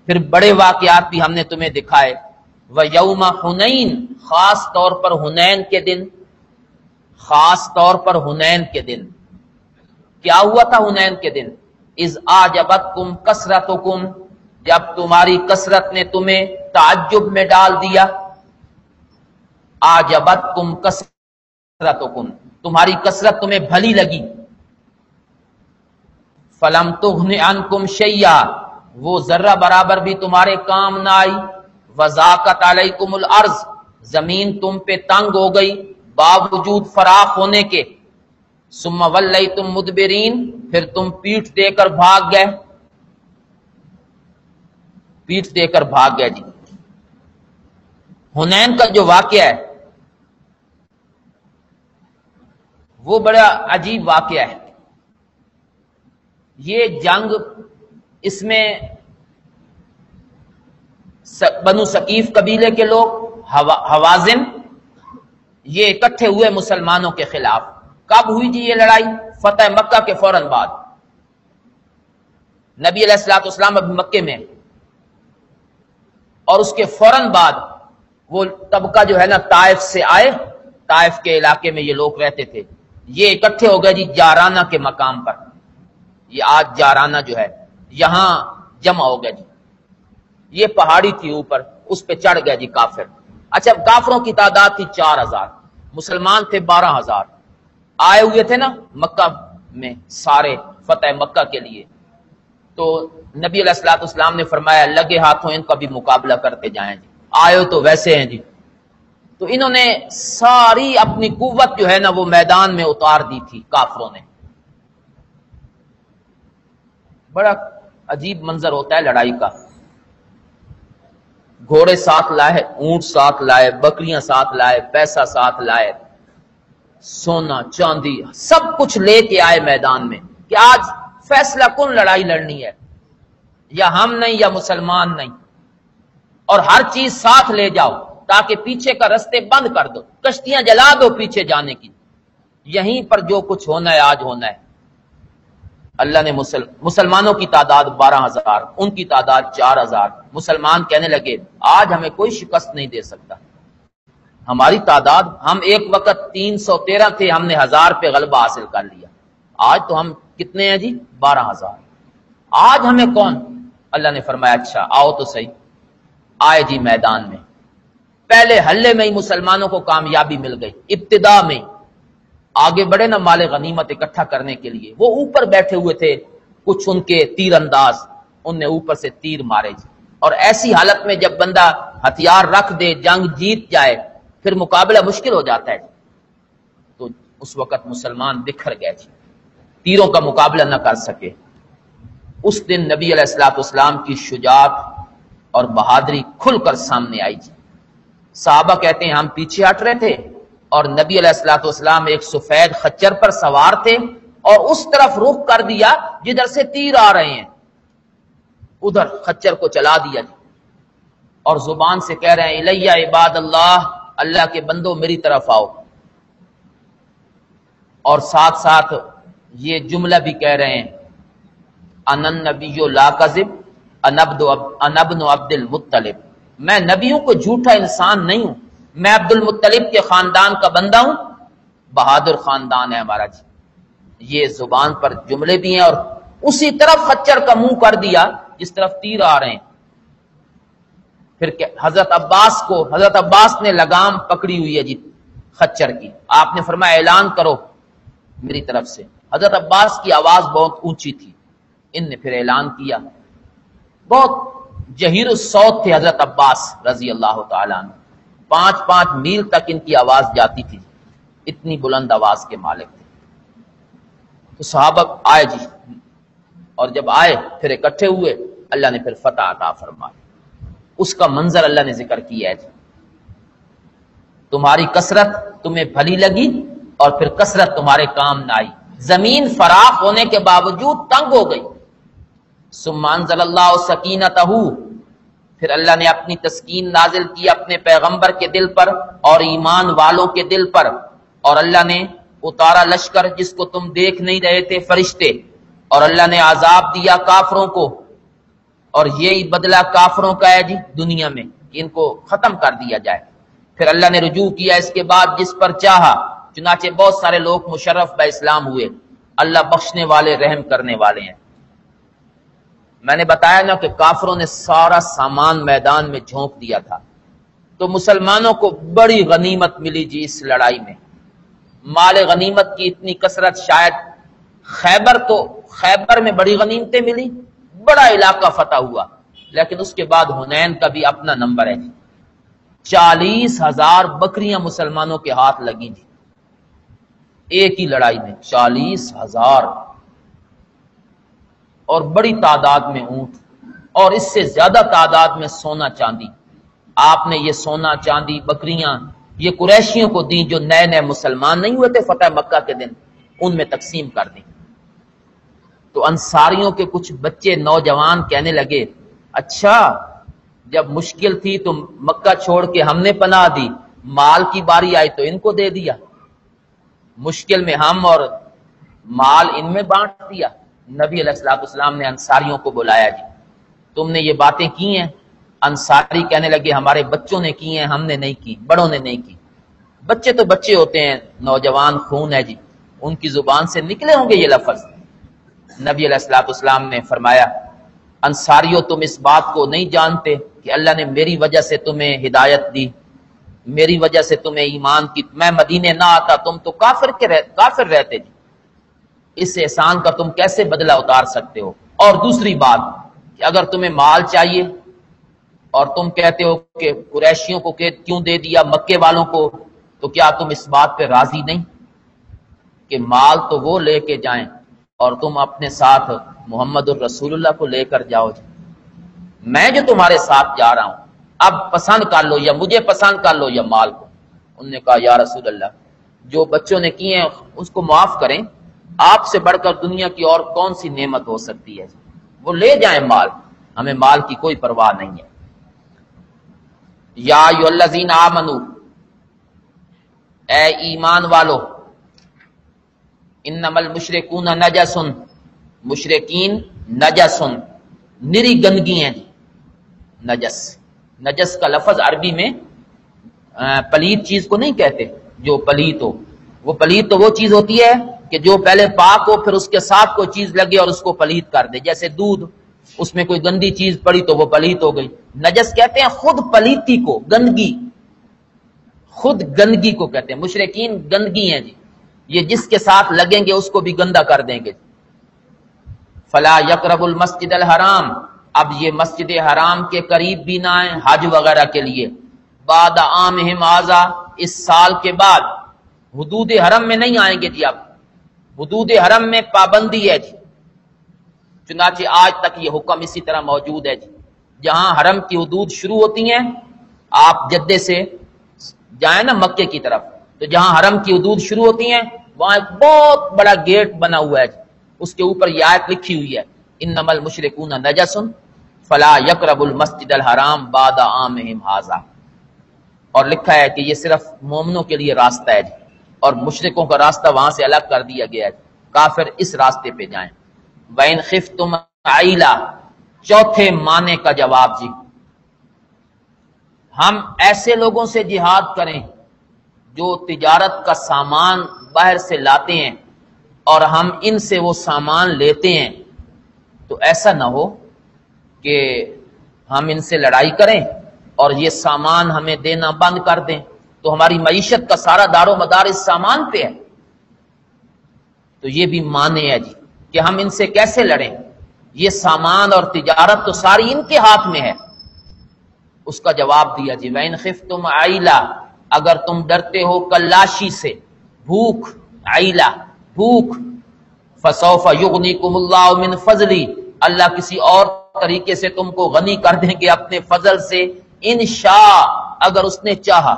پھر بڑے واقعات بھی ہم نے تمہیں دکھائے. وَيَوْمَ حُنَيْن، خاص طور پر حنین کے دن. خاص طور پر حنین کے دن کیا ہوا تھا؟ حنین کے دن اِذْ أَعْجَبَتْكُمْ كَثْرَتُكُمْ، جب تمہاری کثرت نے تمہیں تعجب میں ڈال دیا. أَعْجَبَتْكُمْ كَثْرَتُكُمْ، تمہاری کثرت تمہیں بھلی لگی. فَلَمْ تُغْنِ عَنْكُمْ شَيْئًا، وہ ذرہ برابر بھی تمہارے کام نہ آئی. وَضَاقَتْ عَلَيْكُمُ الْأَرْضُ، زمین تم پہ تنگ ہو گئی باوجود فراخ ہونے کے. ثُمَّ وَلَّيْتُمْ مُدْبِرِينَ، پھر تم پیٹھ دے کر بھاگ گئے. پیٹھ دے کر بھاگ گئے جی. حنین کا جو واقعہ ہے وہ بڑا عجیب واقعہ ہے. یہ جنگ، اس میں بنو ثقیف قبیلے کے لوگ، حوازن، یہ اکٹھے ہوئے مسلمانوں کے خلاف. کب ہوئی جی یہ لڑائی؟ فتح مکہ کے فوراً بعد. نبی علیہ الصلوۃ والسلام ابھی مکے میں، اور اس کے فوراً بعد وہ طبقہ جو ہے نا طائف سے آئے. طائف کے علاقے میں یہ لوگ رہتے تھے. یہ اکٹھے ہو گئے جی جارانہ کے مقام پر. یہ آج جارانہ جو ہے یہاں جمع ہو گئے جی. یہ پہاڑی تھی اوپر، اس پہ چڑھ گئے جی کافر. اچھا، کافروں کی تعداد تھی 4000، مسلمان تھے 12000. آئے ہوئے تھے نا مکہ میں سارے فتح مکہ کے لیے، تو نبی علیہ الصلوۃ والسلام نے فرمایا لگے ہاتھوں ان کا بھی مقابلہ کرتے جائیں جی، آئے تو ویسے ہیں جی۔ تو انہوں نے ساری اپنی قوت جو ہے نا وہ میدان میں اتار دی تھی کافروں نے۔ بڑا عجیب منظر ہوتا ہے لڑائی کا، گھوڑے ساتھ لائے، اونٹ ساتھ لائے، بکریاں ساتھ لائے، پیسہ ساتھ لائے، سونا چاندی سب کچھ لے کے آئے میدان میں کہ آج فیصلہ کن لڑائی لڑنی ہے، یا ہم نہیں یا مسلمان نہیں، اور ہر چیز ساتھ لے جاؤ تاکہ پیچھے کا رستے بند کر دو، کشتیاں جلا دو پیچھے جانے کی، یہیں پر جو کچھ ہونا ہے آج ہونا ہے۔ اللہ نے مسلمانوں کی تعداد 12,000، ان کی تعداد 4,000، مسلمان کہنے لگے آج ہمیں کوئی شکست نہیں دے سکتا، ہماری تعداد، ہم ایک وقت 313 تھے، ہم نے 1000 پہ غلبہ حاصل کر لیا، آج تو ہم کتنے ہیں جی 12,000، آج ہمیں کون؟ اللہ نے فرمایا اچھا آؤ تو صحیح۔ آئے جی میدان میں، پہلے حلے میں ہی مسلمانوں کو کامیابی مل گئی، ابتدا میں آگے بڑھے نا مال غنیمت اکٹھا کرنے کے لیے، وہ اوپر بیٹھے ہوئے تھے کچھ ان کے تیر انداز، ان نے اوپر سے تیر مارے جی، اور ایسی حالت میں جب بندہ ہتھیار رکھ دے جنگ جیت جائے پھر مقابلہ مشکل ہو جاتا ہے، تو اس وقت مسلمان بکھر گئے جی، تیروں کا مقابلہ نہ کر سکے۔ اس دن نبی علیہ الصلوۃ والسلام کی شجاعت اور بہادری کھل کر سامنے آئی جی۔ صحابہ کہتے ہیں ہم پیچھے ہٹ رہے تھے اور نبی علیہ الصلوۃ والسلام ایک سفید خچر پر سوار تھے اور اس طرف رخ کر دیا جدھر سے تیر آ رہے ہیں، ادھر خچر کو چلا دیا جی، اور زبان سے کہہ رہے ہیں الیہ عباد اللہ، اللہ کے بندو میری طرف آؤ، اور ساتھ ساتھ یہ جملہ بھی کہہ رہے ہیں ان النبی لا کذب انا ابن عبد المطلب، میں نبیوں کو جھوٹا انسان نہیں ہوں، میں عبد المطلب کے خاندان کا بندہ ہوں، بہادر خاندان ہے ہمارا جی۔ یہ زبان پر جملے بھی ہیں، اور اسی طرف خچر کا منہ کر دیا جس طرف تیر آ رہے ہیں۔ پھر حضرت عباس نے لگام پکڑی ہوئی ہے جی خچر کی، آپ نے فرمایا اعلان کرو میری طرف سے۔ حضرت عباس کی آواز بہت اونچی تھی، ان نے پھر اعلان کیا، بہت جہیر الصوت تھے حضرت عباس رضی اللہ تعالیٰ عنہ، 5 میل تک ان کی آواز جاتی تھی، اتنی بلند آواز کے مالک تھے۔ تو صحابہ آئے جی، اور جب آئے پھر اکٹھے ہوئے، اللہ نے پھر فتح عطا فرمائی۔ اس کا منظر اللہ نے ذکر کیا ہے جی، تمہاری کثرت تمہیں بھلی لگی اور پھر کثرت تمہارے کام نہ آئی، زمین فراخ ہونے کے باوجود تنگ ہو گئی۔ ثم انزل اللہ سکینتہ، پھر اللہ نے اپنی تسکین نازل کی اپنے پیغمبر کے دل پر اور ایمان والوں کے دل پر، اور اللہ نے اتارا لشکر جس کو تم دیکھ نہیں رہے تھے، فرشتے، اور اللہ نے عذاب دیا کافروں کو، اور یہی بدلہ کافروں کا ہے جی دنیا میں، ان کو ختم کر دیا جائے۔ پھر اللہ نے رجوع کیا اس کے بعد جس پر چاہا، چنانچہ بہت سارے لوگ مشرف با اسلام ہوئے۔ اللہ بخشنے والے رحم کرنے والے ہیں۔ میں نے بتایا نا کہ کافروں نے سارا سامان میدان میں جھونک دیا تھا، تو مسلمانوں کو بڑی غنیمت ملی جی اس لڑائی میں، مال غنیمت کی اتنی کثرت شاید خیبر میں بڑی غنیمتیں ملی، بڑا علاقہ فتح ہوا، لیکن اس کے بعد حنین کا بھی اپنا نمبر ہے جی، 40,000 بکریاں مسلمانوں کے ہاتھ لگی جی، ایک ہی لڑائی میں 40,000، اور بڑی تعداد میں اونٹ، اور اس سے زیادہ تعداد میں سونا چاندی۔ آپ نے یہ سونا چاندی بکریاں یہ قریشیوں کو دیں جو نئے نئے مسلمان نہیں ہوئے تھے فتح مکہ کے دن، ان میں تقسیم کر دیں۔ تو انصاریوں کے کچھ بچے نوجوان کہنے لگے اچھا جب مشکل تھی تو مکہ چھوڑ کے ہم نے پناہ دی، مال کی باری آئی تو ان کو دے دیا، مشکل میں ہم اور مال ان میں بانٹ دیا۔ نبی علیہ الصلوۃ والسلام نے انصاریوں کو بلایا جی، تم نے یہ باتیں کی ہیں؟ انصاری کہنے لگے ہمارے بچوں نے کی ہیں، ہم نے نہیں کی، بڑوں نے نہیں کی۔ بچے تو بچے ہوتے ہیں، نوجوان خون ہے جی، ان کی زبان سے نکلے ہوں گے یہ لفظ۔ نبی علیہ الصلوۃ والسلام نے فرمایا انصاریوں تم اس بات کو نہیں جانتے کہ اللہ نے میری وجہ سے تمہیں ہدایت دی، میری وجہ سے تمہیں ایمان کی، میں مدینے نہ آتا تم تو کافر رہتے جی۔ اس احسان کا تم کیسے بدلہ اتار سکتے ہو؟ اور دوسری بات کہ اگر تمہیں مال چاہیے اور تم کہتے ہو کہ قریشیوں کو کیوں دے دیا مکے والوں کو، تو کیا تم اس بات پہ راضی نہیں کہ مال تو وہ لے کے جائیں اور تم اپنے ساتھ محمد الرسول اللہ کو لے کر جاؤ؟ میں جو تمہارے ساتھ جا رہا ہوں اب پسند کر لو، یا مجھے پسند کر لو یا مال کو۔ انہوں نے کہا یا رسول اللہ جو بچوں نے کیے ہیں اس کو معاف کریں، آپ سے بڑھ کر دنیا کی اور کون سی نعمت ہو سکتی ہے؟ وہ لے جائیں مال، ہمیں مال کی کوئی پرواہ نہیں ہے۔ یا ایھا الذین آمنو، اے ایمان والو، انما المشرکون نجس، مشرکین نجس، نری گندگی ہیں جی۔ نجس، نجس کا لفظ عربی میں پلید چیز کو نہیں کہتے، جو پلید ہو وہ پلید تو وہ چیز ہوتی ہے کہ جو پہلے پاک ہو پھر اس کے ساتھ کوئی چیز لگے اور اس کو پلید کر دے، جیسے دودھ، اس میں کوئی گندی چیز پڑی تو وہ پلید ہو گئی۔ نجس کہتے ہیں خود پلیتی کو، گندگی، خود گندگی کو کہتے ہیں۔ مشرکین گندگی ہیں جی، یہ جس کے ساتھ لگیں گے اس کو بھی گندا کر دیں گے۔ فلا یقرب المسجد الحرام، اب یہ مسجد حرام کے قریب بھی نہ آئیں حج وغیرہ کے لیے، بعد عامہم ھذا، اس سال کے بعد، حدود حرم میں نہیں آئیں گے جی۔ اب حدود حرم میں پابندی ہے جی، چنانچہ آج تک یہ حکم اسی طرح موجود ہے جی۔ جہاں حرم کی حدود شروع ہوتی ہیں، آپ جدے سے جائیں نا مکے کی طرف، تو جہاں حرم کی حدود شروع ہوتی ہیں وہاں ایک بہت بڑا گیٹ بنا ہوا ہے جی، اس کے اوپر یہ آیت لکھی ہوئی ہے انما المشرکون نجس فلا یقربوا المسجد الحرام بعد عامہم ھذا، اور لکھا ہے کہ یہ صرف مومنوں کے لیے راستہ ہے جی، اور مشرکوں کا راستہ وہاں سے الگ کر دیا گیا ہے، کافر اس راستے پہ جائیں۔ وَإِنْ خِفْتُمْ عَيْلًا، چوتھے معنی کا جواب جی، ہم ایسے لوگوں سے جہاد کریں جو تجارت کا سامان باہر سے لاتے ہیں اور ہم ان سے وہ سامان لیتے ہیں، تو ایسا نہ ہو کہ ہم ان سے لڑائی کریں اور یہ سامان ہمیں دینا بند کر دیں، تو ہماری معیشت کا سارا دار و مدار اس سامان پہ ہے۔ تو یہ بھی معنی ہے جی کہ ہم ان سے کیسے لڑیں، یہ سامان اور تجارت تو ساری ان کے ہاتھ میں ہے۔ اس کا جواب دیا جی وَإِنْ خِفْتُمْ عَيْلًا، اگر تم ڈرتے ہو کلاشی سے، بھوک، عیلہ بھوک، فَسَوْفَ يُغْنِيكُمُ اللَّهُ مِنْ فَضْلِهِ، اللہ کسی اور طریقے سے تم کو غنی کر دیں گے اپنے فضل سے، انشاء، اگر اس نے چاہا۔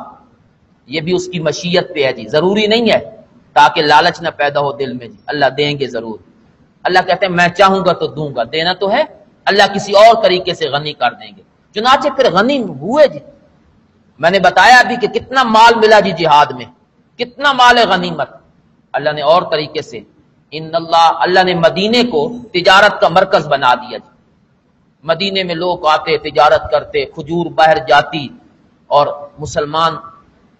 یہ بھی اس کی مشیت پہ ہے جی، ضروری نہیں ہے، تاکہ لالچ نہ پیدا ہو دل میں جی، اللہ دیں گے ضرور۔ اللہ کہتے ہیں میں چاہوں گا تو دوں گا، دینا تو ہے، اللہ کسی اور طریقے سے غنی کر دیں گے۔ چنانچہ پھر غنی ہوئے جی، میں نے بتایا ابھی کہ کتنا مال ملا جی جہاد میں، کتنا مال غنیمت، اللہ نے اور طریقے سے، اللہ نے مدینے کو تجارت کا مرکز بنا دیا جی۔ مدینے میں لوگ آتے، تجارت کرتے، کھجور باہر جاتی اور مسلمان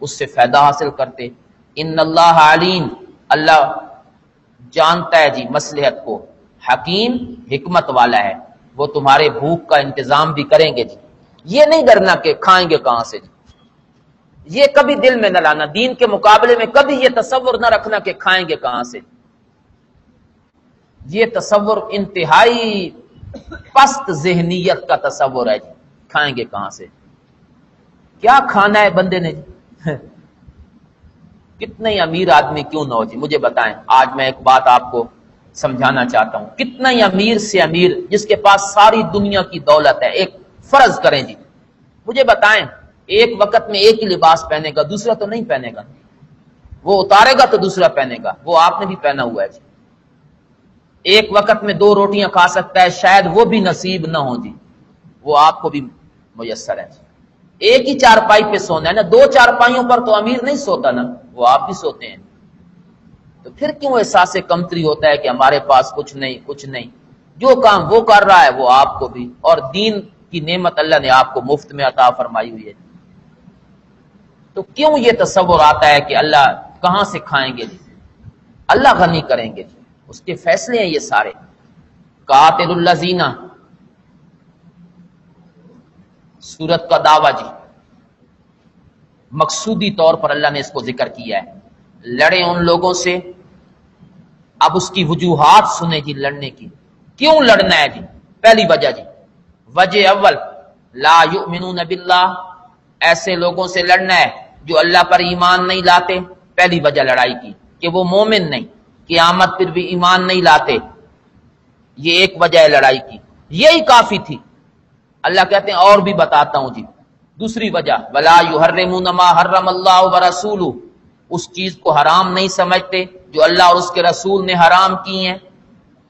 اس سے فائدہ حاصل کرتے۔ ان اللہ علیم، اللہ جانتا ہے جی مصلحت کو، حکیم، حکمت والا ہے، وہ تمہارے بھوک کا انتظام بھی کریں گے جی۔ یہ نہیں ڈرنا کہ کھائیں گے کہاں سے جی، یہ کبھی دل میں نہ لانا، دین کے مقابلے میں کبھی یہ تصور نہ رکھنا کہ کھائیں گے کہاں سے، یہ تصور انتہائی پست ذہنیت کا تصور ہے جی، کھائیں گے کہاں سے، کیا کھانا ہے بندے نے جی؟ کتنا ہی امیر آدمی کیوں نہ ہو جی، مجھے بتائیں، آج میں ایک بات آپ کو سمجھانا چاہتا ہوں، کتنا ہی امیر سے امیر جس کے پاس ساری دنیا کی دولت ہے، ایک فرض کریں جی، مجھے بتائیں ایک وقت میں ایک ہی لباس پہنے گا، دوسرا تو نہیں پہنے گا، وہ اتارے گا تو دوسرا پہنے گا، وہ آپ نے بھی پہنا ہوا ہے جی۔ ایک وقت میں 2 روٹیاں کھا سکتا ہے، شاید وہ بھی نصیب نہ ہو جی، وہ آپ کو بھی میسر ہے جی۔ ایک ہی چارپائی پہ سونا ہے نا، 2 چارپائیوں پر تو امیر نہیں سوتا نا، وہ آپ بھی سوتے ہیں، تو پھر کیوں احساس کمتری ہوتا ہے کہ ہمارے پاس کچھ نہیں، کچھ نہیں، جو کام وہ کر رہا ہے وہ آپ کو بھی، اور دین کی نعمت اللہ نے آپ کو مفت میں عطا فرمائی ہوئی ہے، تو کیوں یہ تصور آتا ہے کہ اللہ کہاں سے کھائیں گے جی، اللہ غنی کریں گے جی، اس کے فیصلے ہیں یہ سارے۔ قاتل الذین، سورت کا دعویٰ جی، مقصودی طور پر اللہ نے اس کو ذکر کیا ہے، لڑے ان لوگوں سے اب اس کی وجوہات سنے جی لڑنے کی، کیوں لڑنا ہے جی؟ پہلی وجہ جی، وجہ اول لا یؤمنون باللہ، ایسے لوگوں سے لڑنا ہے جو اللہ پر ایمان نہیں لاتے، پہلی وجہ لڑائی کی کہ وہ مومن نہیں، قیامت پر بھی ایمان نہیں لاتے، یہ ایک وجہ ہے لڑائی کی، یہی کافی تھی۔ اللہ کہتے ہیں اور بھی بتاتا ہوں جی، دوسری وجہ ولا یحرمون ما حرم اللہ ورسولہ، اس چیز کو حرام نہیں سمجھتے جو اللہ اور اس کے رسول نے حرام کی ہیں،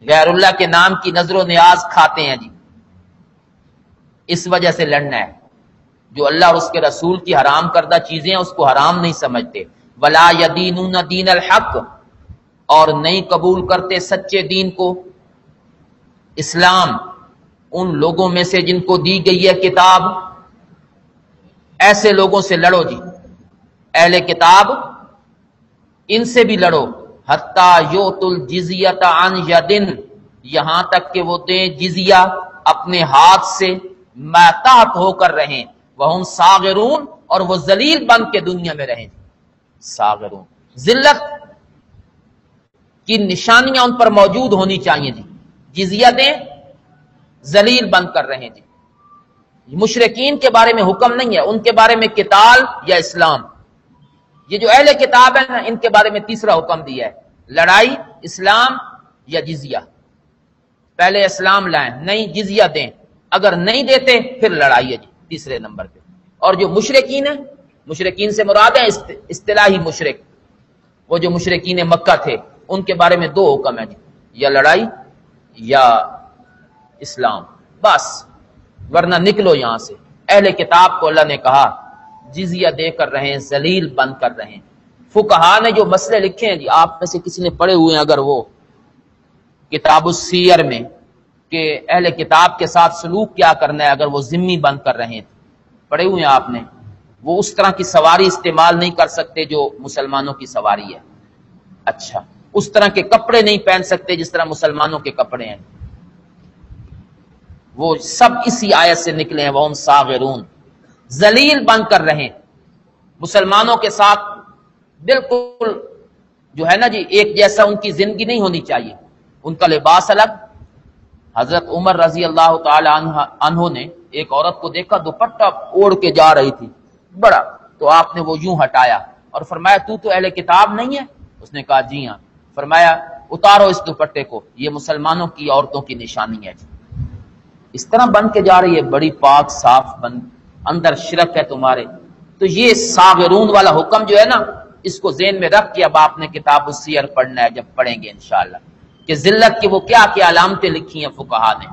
غیر اللہ کے نام کی نظر و نیاز کھاتے ہیں جی، اس وجہ سے لڑنا ہے، جو اللہ اور اس کے رسول کی حرام کردہ چیزیں ہیں اس کو حرام نہیں سمجھتے۔ ولا یدینون دین الحق، اور نہیں قبول کرتے سچے دین کو، اسلام، ان لوگوں میں سے جن کو دی گئی ہے کتاب، ایسے لوگوں سے لڑو جی، اہل کتاب، ان سے بھی لڑو، حتی یؤتوا الجزیۃ عن ید، یہاں تک کہ وہ دیں جزیہ اپنے ہاتھ سے، ما تحت ہو کر رہیں، وہم صاغرون، اور وہ ذلیل بن کے دنیا میں رہیں، صاغرون، ذلت کی نشانیاں ان پر موجود ہونی چاہیے جی، جزیہ دیں، ذلیل بن کر رہیں جی۔ مشرکین کے بارے میں حکم نہیں ہے، ان کے بارے میں قتال یا اسلام، یہ جو اہل کتاب ہے نا ان کے بارے میں تیسرا حکم دیا ہے، لڑائی، اسلام یا جزیہ، پہلے اسلام لائیں، نہیں جزیہ دیں، اگر نہیں دیتے پھر لڑائی ہے جی تیسرے نمبر پہ۔ اور جو مشرکین ہیں، مشرکین سے مراد ہے اصطلاحی مشرک، وہ جو مشرکین مکہ تھے، ان کے بارے میں دو حکم ہیں جی، یا لڑائی یا اسلام، بس، ورنہ نکلو یہاں سے۔ اہل کتاب کو اللہ نے کہا جزیہ دے کر رہیں، ذلیل بن کر رہیں۔ فقہا نے جو مسئلے لکھے ہیں جی، آپ میں سے کسی نے پڑھے ہوئے ہیں اگر وہ کتاب السیر میں، کہ اہل کتاب کے ساتھ سلوک کیا کرنا ہے اگر وہ ذمی بن کر رہیں، پڑھے ہوئے ہیں آپ نے؟ وہ اس طرح کی سواری استعمال نہیں کر سکتے جو مسلمانوں کی سواری ہے، اچھا، اس طرح کے کپڑے نہیں پہن سکتے جس طرح مسلمانوں کے کپڑے ہیں، وہ سب اسی آیت سے نکلے ہیں، وہم صاغرون، ذلیل بن کر رہیں، مسلمانوں کے ساتھ بالکل جو ہے نا جی ایک جیسا ان کی زندگی نہیں ہونی چاہیے، ان کا لباس الگ۔ حضرت عمر رضی اللہ تعالی عنہ نے ایک عورت کو دیکھا دوپٹہ اوڑھ کے جا رہی تھی بڑا، تو آپ نے وہ یوں ہٹایا اور فرمایا تو اہل کتاب نہیں ہے؟ اس نے کہا جی ہاں۔ فرمایا اتارو اس دوپٹے کو، یہ مسلمانوں کی عورتوں کی نشانی ہے جی، اس طرح بن کے جا رہی ہے، بڑی پاک صاف بن، اندر شرک ہے تمہارے۔ تو یہ صاغرون والا حکم جو ہے نا، اس کو ذہن میں رکھ کے اب آپ نے کتاب السیر پڑھنا ہے، جب پڑھیں گے انشاءاللہ کہ ذلت کی وہ کیا کیا علامتیں لکھی ہیں فقہا نے۔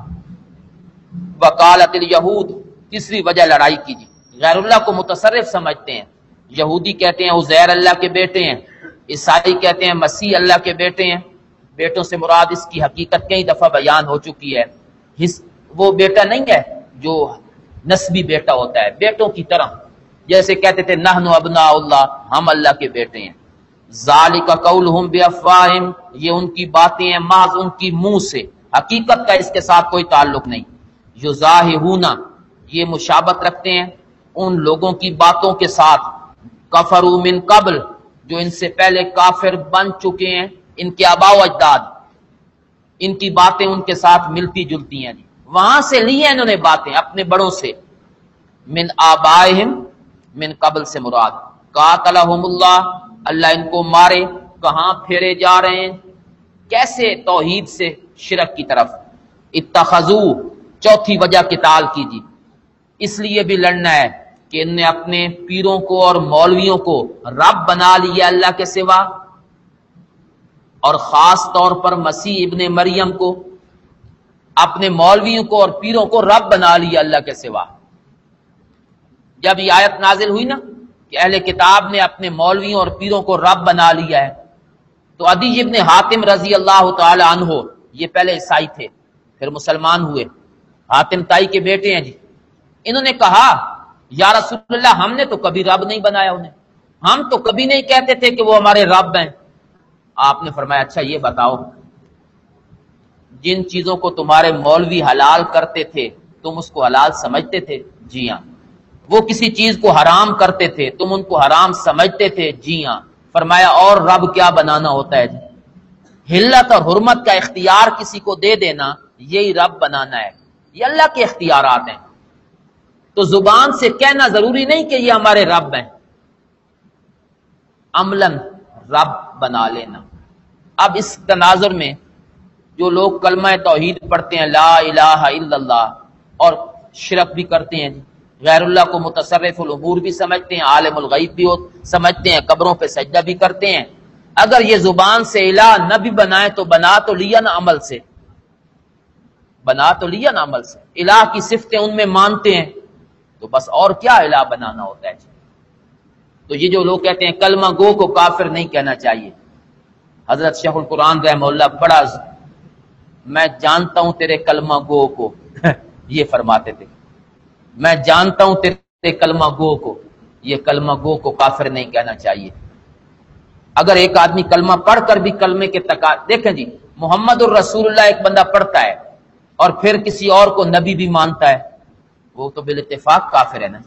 وقالت الیہود، تیسری وجہ لڑائی کی جی، غیر اللہ کو متصرف سمجھتے ہیں، یہودی کہتے ہیں عزیر اللہ کے بیٹے ہیں، عیسائی کہتے ہیں مسیح اللہ کے بیٹے ہیں، بیٹوں سے مراد اس کی حقیقت کئی دفعہ بیان ہو چکی ہے، وہ بیٹا نہیں ہے جو نسبی بیٹا ہوتا ہے، بیٹوں کی طرح، جیسے کہتے تھے نحن ابناء اللہ، ہم اللہ کے بیٹے ہیں۔ ذالک قولہم بافواہہم، یہ ان کی باتیں ہیں محض ان کی منہ سے، حقیقت کا اس کے ساتھ کوئی تعلق نہیں۔ یظاہرون، یہ مشابہت رکھتے ہیں ان لوگوں کی باتوں کے ساتھ، کفروا من قبل، جو ان سے پہلے کافر بن چکے ہیں، ان کے آباء و اجداد، ان کی باتیں ان کے ساتھ ملتی جلتی ہیں، وہاں سے لی ہیں انہوں نے باتیں اپنے بڑوں سے۔ من آبائہم، من قبل سے مراد قاتلہم اللہ، اللہ ان کو مارے، کہاں پھیرے جا رہے ہیں، کیسے؟ توحید سے شرک کی طرف۔ اتخذو، چوتھی وجہ قتال کی جی، اس لیے بھی لڑنا ہے کہ ان نے اپنے پیروں کو اور مولویوں کو رب بنا لیا اللہ کے سوا، اور خاص طور پر مسیح ابن مریم کو، اپنے مولویوں کو اور پیروں کو رب بنا لیا اللہ کے سوا۔ جب یہ آیت نازل ہوئی نا کہ اہل کتاب نے اپنے مولویوں اور پیروں کو رب بنا لیا ہے، تو عدی ابن حاتم رضی اللہ تعالی عنہ، یہ پہلے عیسائی تھے پھر مسلمان ہوئے، حاتم تائی کے بیٹے ہیں جی، انہوں نے کہا یا رسول اللہ ہم نے تو کبھی رب نہیں بنایا انہیں، ہم تو کبھی نہیں کہتے تھے کہ وہ ہمارے رب ہیں۔ آپ نے فرمایا اچھا یہ بتاؤ، جن چیزوں کو تمہارے مولوی حلال کرتے تھے تم اس کو حلال سمجھتے تھے؟ جی ہاں۔ وہ کسی چیز کو حرام کرتے تھے تم ان کو حرام سمجھتے تھے؟ جی ہاں۔ فرمایا اور رب کیا بنانا ہوتا ہے جی؟ حلت اور حرمت کا اختیار کسی کو دے دینا، یہی رب بنانا ہے، یہ اللہ کے اختیارات ہیں۔ تو زبان سے کہنا ضروری نہیں کہ یہ ہمارے رب ہیں، عملاً رب بنا لینا۔ اب اس تناظر میں جو لوگ کلمہ توحید پڑھتے ہیں، لا الہ الا اللہ، اور شرک بھی کرتے ہیں، غیر اللہ کو متصرف الامور بھی سمجھتے ہیں، عالم الغیب بھی سمجھتے ہیں، قبروں پہ سجدہ بھی کرتے ہیں، اگر یہ زبان سے الہ نہ بھی بنائے تو بنا تو لیا نا عمل سے، بنا تو لیا نا عمل سے، الہ کی صفتیں ان میں مانتے ہیں، تو بس اور کیا الہ بنانا ہوتا ہے۔ تو یہ جو لوگ کہتے ہیں کلمہ گو کو کافر نہیں کہنا چاہیے، حضرت شیخ القرآن رحمہ اللہ بڑا میں جانتا ہوں تیرے کلمہ گو کو یہ فرماتے تھے، میں جانتا ہوں تیرے کلمہ گو کو، یہ کلمہ گو کو کافر نہیں کہنا چاہیے۔ اگر ایک آدمی کلمہ پڑھ کر بھی کلمے کے دیکھیں جی، محمد الرسول اللہ ایک بندہ پڑھتا ہے اور پھر کسی اور کو نبی بھی مانتا ہے، وہ تو بالاتفاق کافر ہے نا۔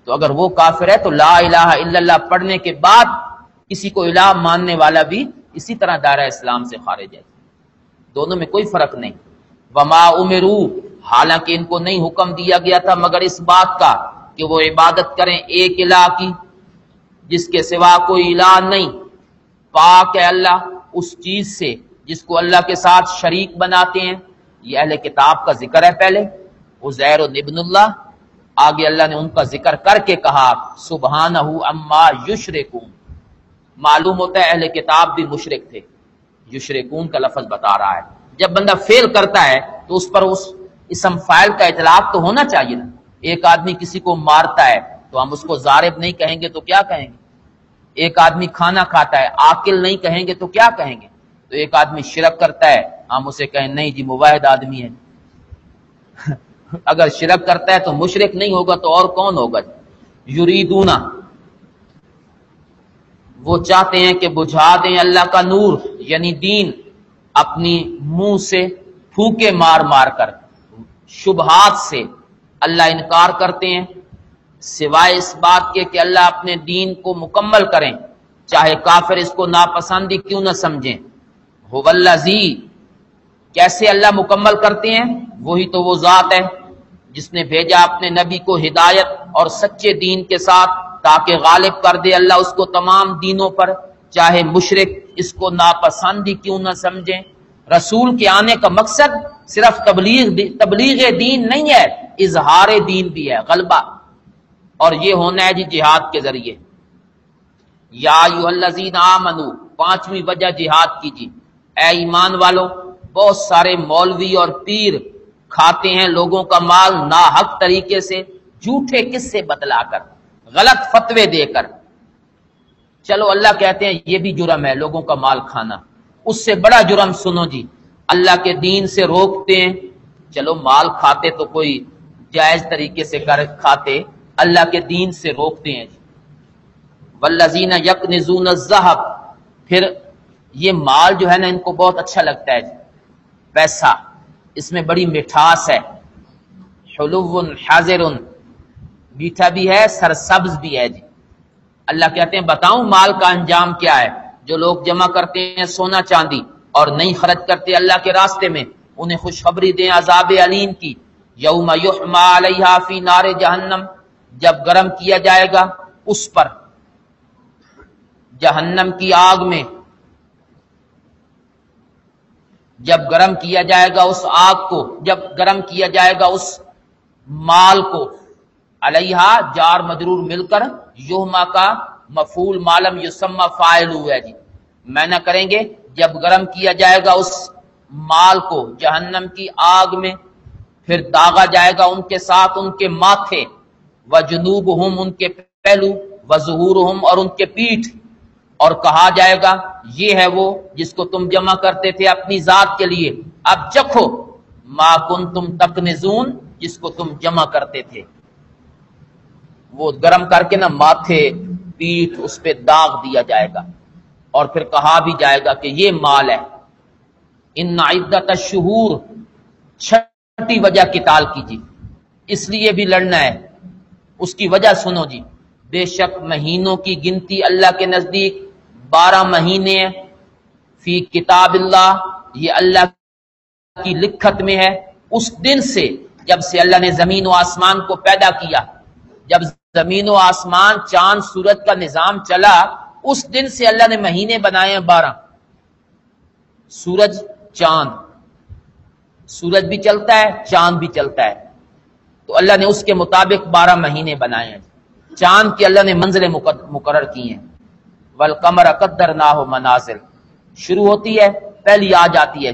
تو اگر وہ کافر ہے تو لا الہ الا اللہ پڑھنے کے بعد کسی کو الہ ماننے والا بھی اسی طرح دائرہ اسلام سے خارج ہے، دونوں میں کوئی فرق نہیں۔ وما امروا، حالانکہ ان کو نہیں حکم دیا گیا تھا مگر اس بات کا کہ وہ عبادت کریں ایک الہ کی جس کے سوا کوئی الہ نہیں، پاک ہے اللہ اس چیز سے جس کو اللہ کے ساتھ شریک بناتے ہیں۔ یہ اہل کتاب کا ذکر ہے پہلے، عزیر ابن اللہ، آگے اللہ نے ان کا ذکر کر کے کہا سبحانہ عما یشرکون، معلوم ہوتا ہے اہل کتاب بھی مشرک تھے، یشرکون کا لفظ بتا رہا ہے۔ جب بندہ فعل کرتا ہے تو اس پر اس اسم فاعل کا اطلاق تو ہونا چاہیے نا۔ ایک آدمی کسی کو مارتا ہے تو ہم اس کو ضارب نہیں کہیں گے تو کیا کہیں گے؟ ایک آدمی کھانا کھاتا ہے عاقل نہیں کہیں گے تو کیا کہیں گے؟ تو ایک آدمی شرک کرتا ہے ہم اسے کہیں نہیں جی موحد آدمی ہے اگر شرک کرتا ہے تو مشرک نہیں ہوگا تو اور کون ہوگا؟ یریدون، وہ چاہتے ہیں کہ بجھا دیں اللہ کا نور یعنی دین اپنی منہ سے پھوکے مار مار کر، شبہات سے اللہ انکار کرتے ہیں سوائے اس بات کے کہ اللہ اپنے دین کو مکمل کریں، چاہے کافر اس کو ناپسندی کیوں نہ سمجھیں۔ هو الذی، کیسے اللہ مکمل کرتے ہیں؟ وہی تو وہ ذات ہے جس نے بھیجا اپنے نبی کو ہدایت اور سچے دین کے ساتھ تاکہ غالب کر دے اللہ اس کو تمام دینوں پر، چاہے مشرک اس کو ناپسندی کیوں نہ سمجھیں۔ رسول کے آنے کا مقصد صرف تبلیغ دین نہیں ہے، اظہار دین بھی ہے، غلبہ، اور یہ ہونا ہے جی جہاد کے ذریعے۔ یا ایھا الذین آمنوا، پانچویں وجہ جہاد کی جی، اے ایمان والو، بہت سارے مولوی اور پیر کھاتے ہیں لوگوں کا مال ناحق طریقے سے، جھوٹے قصے بتلا کر، غلط فتوے دے کر۔ چلو اللہ کہتے ہیں یہ بھی جرم ہے لوگوں کا مال کھانا، اس سے بڑا جرم سنو جی، اللہ کے دین سے روکتے ہیں۔ چلو مال کھاتے تو کوئی جائز طریقے سے کر کھاتے، اللہ کے دین سے روکتے ہیں۔ والذین یکنزون الذھب، پھر یہ مال جو ہے نا ان کو بہت اچھا لگتا ہے جی، پیسہ، اس میں بڑی مٹھاس ہے، حلو حاضر، میٹھا بھی ہے سرسبز بھی ہے جی۔ اللہ کہتے ہیں بتاؤں مال کا انجام کیا ہے؟ جو لوگ جمع کرتے ہیں سونا چاندی اور نہیں خرچ کرتے اللہ کے راستے میں، انہیں خوشخبری دیں عذاب علیم کی۔ یوم یحمى علیہا فی نار جہنم، جب گرم کیا جائے گا اس پر جہنم کی آگ میں، جب گرم کیا جائے گا اس آگ کو، جب گرم کیا جائے گا اس مال کو، علیہا جار مجرور مل کر یحمى کا مفعول معلوم یسمى فاعل ہوا ہے جی، میں نہ کریں گے جب گرم کیا جائے گا اس مال کو جہنم کی آگ میں، پھر داغا جائے گا ان کے ساتھ ان کے ماتھے، وجنوبہم ان کے پہلو، وظہورہم اور ان کے پیٹھ، اور کہا جائے گا یہ ہے وہ جس کو تم جمع کرتے تھے اپنی ذات کے لیے، اب چکھو ما کنتم تکنزون، جس کو تم جمع کرتے تھے۔ وہ گرم کر کے نا ماتھے پیٹھ اس پہ داغ دیا جائے گا، اور پھر کہا بھی جائے گا کہ یہ مال ہے۔ ان عدت الشہور، چھٹی وجہ قتال کی جی، اس لیے بھی لڑنا ہے، اس کی وجہ سنو جی، بے شک مہینوں کی گنتی اللہ کے نزدیک 12 مہینے ہیں، فی کتاب اللہ، یہ اللہ کی لکھت میں ہے، اس دن سے جب سے اللہ نے زمین و آسمان کو پیدا کیا، جب زمین و آسمان چاند سورج کا نظام چلا، اس دن سے اللہ نے مہینے بنائے ہیں 12۔ سورج چاند، سورج بھی چلتا ہے چاند بھی چلتا ہے، تو اللہ نے اس کے مطابق 12 مہینے بنائے ہیں۔ چاند کی اللہ نے منزلیں مقرر کی ہیں۔ والقمر قدرناہ منازل، شروع ہوتی ہے پہلی آ جاتی ہے،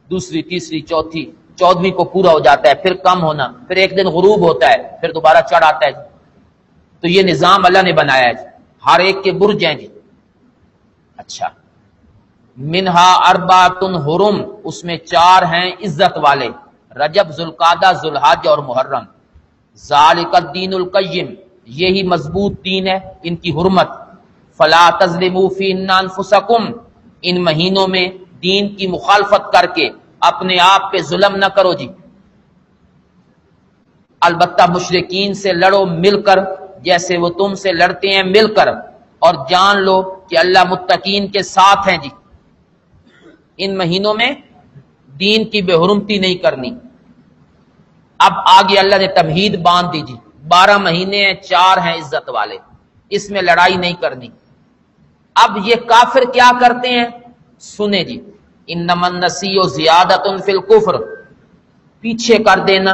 دوسری تیسری چوتھی، 14ویں کو پورا ہو جاتا ہے، پھر کم ہونا، پھر ایک دن غروب ہوتا ہے، پھر دوبارہ چڑھ آتا ہے۔ تو یہ نظام اللہ نے بنایا ہے، ہر ایک کے برج ہیں جی۔ اچھا، منہا اربعۃ حرم، اس میں 4 ہیں عزت والے، رجب، ذوالقعدہ، ذوالحج اور محرم۔ ذالک الدین القیم، یہی مضبوط دین ہے، ان کی حرمت۔ فلا تظلموا فیہن انفسکم، ان مہینوں میں دین کی مخالفت کر کے اپنے آپ پہ ظلم نہ کرو جی۔ البتہ مشرکین سے لڑو مل کر، جیسے وہ تم سے لڑتے ہیں مل کر، اور جان لو کہ اللہ متقین کے ساتھ ہیں جی۔ ان مہینوں میں دین کی بے حرمتی نہیں کرنی۔ اب آگے اللہ نے تمہید باندھ دی جی، 12 مہینے ہیں، 4 ہیں عزت والے، اس میں لڑائی نہیں کرنی۔ اب یہ کافر کیا کرتے ہیں سنیں جی، انما النسیء زیادۃ فی الکفر، پیچھے کر دینا،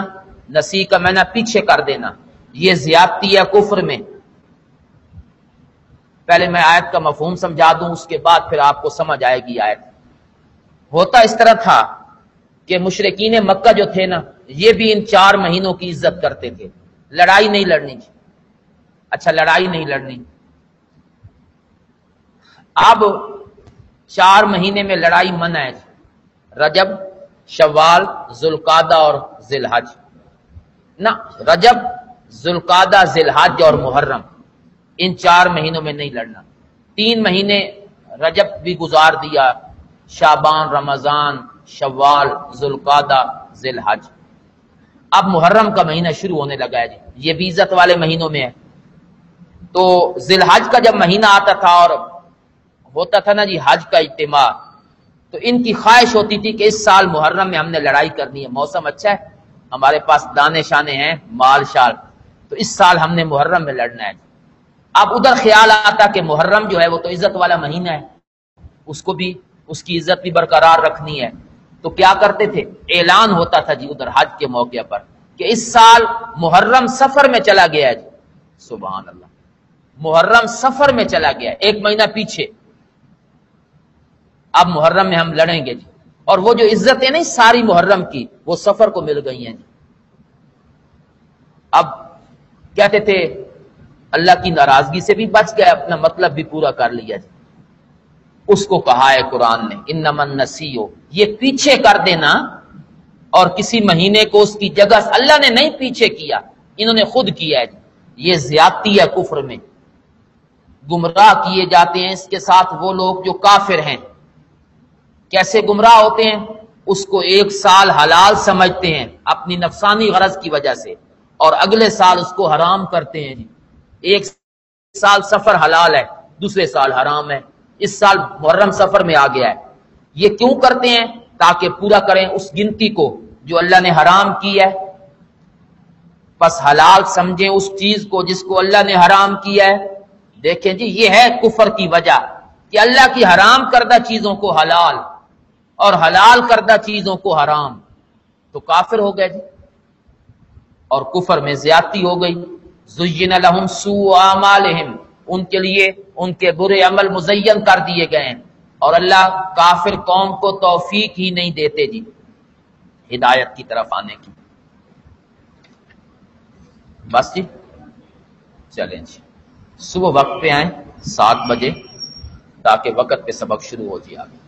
نسی کا معنی پیچھے کر دینا، یہ زیادتی ہے کفر میں۔ پہلے میں آیت کا مفہوم سمجھا دوں، اس کے بعد پھر آپ کو سمجھ آئے گی آیت۔ ہوتا اس طرح تھا کہ مشرکین مکہ جو تھے نا، یہ بھی ان 4 مہینوں کی عزت کرتے تھے، لڑائی نہیں لڑنی جی۔ اچھا، لڑائی نہیں لڑنی، اب 4 مہینے میں لڑائی منع ہے، رجب، شوال، ذوالقعدہ اور ذی الحج۔ نہ، رجب، ذوالقعدہ، ذی الحج اور محرم، ان 4 مہینوں میں نہیں لڑنا۔ 3 مہینے رجب بھی گزار دیا، شعبان، رمضان، شوال، ذوالقعدہ، ذی الحج۔ اب محرم کا مہینہ شروع ہونے لگا ہے جی، یہ بھی عزت والے مہینوں میں ہے۔ تو ذی الحج کا جب مہینہ آتا تھا اور ہوتا تھا نا جی حج کا اجتماع، تو ان کی خواہش ہوتی تھی کہ اس سال محرم میں ہم نے لڑائی کرنی ہے، موسم اچھا ہے، ہمارے پاس دانے شانے ہیں، مال شال، تو اس سال ہم نے محرم میں لڑنا ہے۔ اب ادھر خیال آتا کہ محرم جو ہے وہ تو عزت والا مہینہ ہے، اس کو بھی، اس کی عزت بھی برقرار رکھنی ہے، تو کیا کرتے تھے، اعلان ہوتا تھا جی ادھر حج کے موقع پر کہ اس سال محرم سفر میں چلا گیا ہے جی۔ سبحان اللہ، محرم سفر میں چلا گیا ہے، 1 مہینہ پیچھے، اب محرم میں ہم لڑیں گے جی۔ اور وہ جو عزتیں نہیں ساری محرم کی، وہ سفر کو مل گئی ہیں جی۔ اب کہتے تھے اللہ کی ناراضگی سے بھی بچ گئے، اپنا مطلب بھی پورا کر لیا جی۔ اس کو کہا ہے قرآن نے، انما النسیء، یہ پیچھے کر دینا، اور کسی مہینے کو اس کی جگہ اللہ نے نہیں پیچھے کیا، انہوں نے خود کیا ہے جی۔ یہ زیادتی ہے کفر میں، گمراہ کیے جاتے ہیں اس کے ساتھ وہ لوگ جو کافر ہیں۔ کیسے گمراہ ہوتے ہیں، اس کو 1 سال حلال سمجھتے ہیں اپنی نفسانی غرض کی وجہ سے، اور اگلے سال اس کو حرام کرتے ہیں جی۔ 1 سال سفر حلال ہے، دوسرے سال حرام ہے، اس سال محرم سفر میں آ گیا ہے۔ یہ کیوں کرتے ہیں؟ تاکہ پورا کریں اس گنتی کو جو اللہ نے حرام کی ہے، پس حلال سمجھیں اس چیز کو جس کو اللہ نے حرام کیا ہے۔ دیکھیں جی، یہ ہے کفر کی وجہ کہ اللہ کی حرام کردہ چیزوں کو حلال اور حلال کردہ چیزوں کو حرام، تو کافر ہو گئے جی، اور کفر میں زیادتی ہو گئی۔ زین لہم سوء اعمالہم، ان کے لیے ان کے برے عمل مزین کر دیے گئے ہیں، اور اللہ کافر قوم کو توفیق ہی نہیں دیتے جی ہدایت کی طرف آنے کی۔ بس جی، چلیں جی، صبح وقت پہ آئیں 7 بجے، تاکہ وقت پہ سبق شروع ہو جائے۔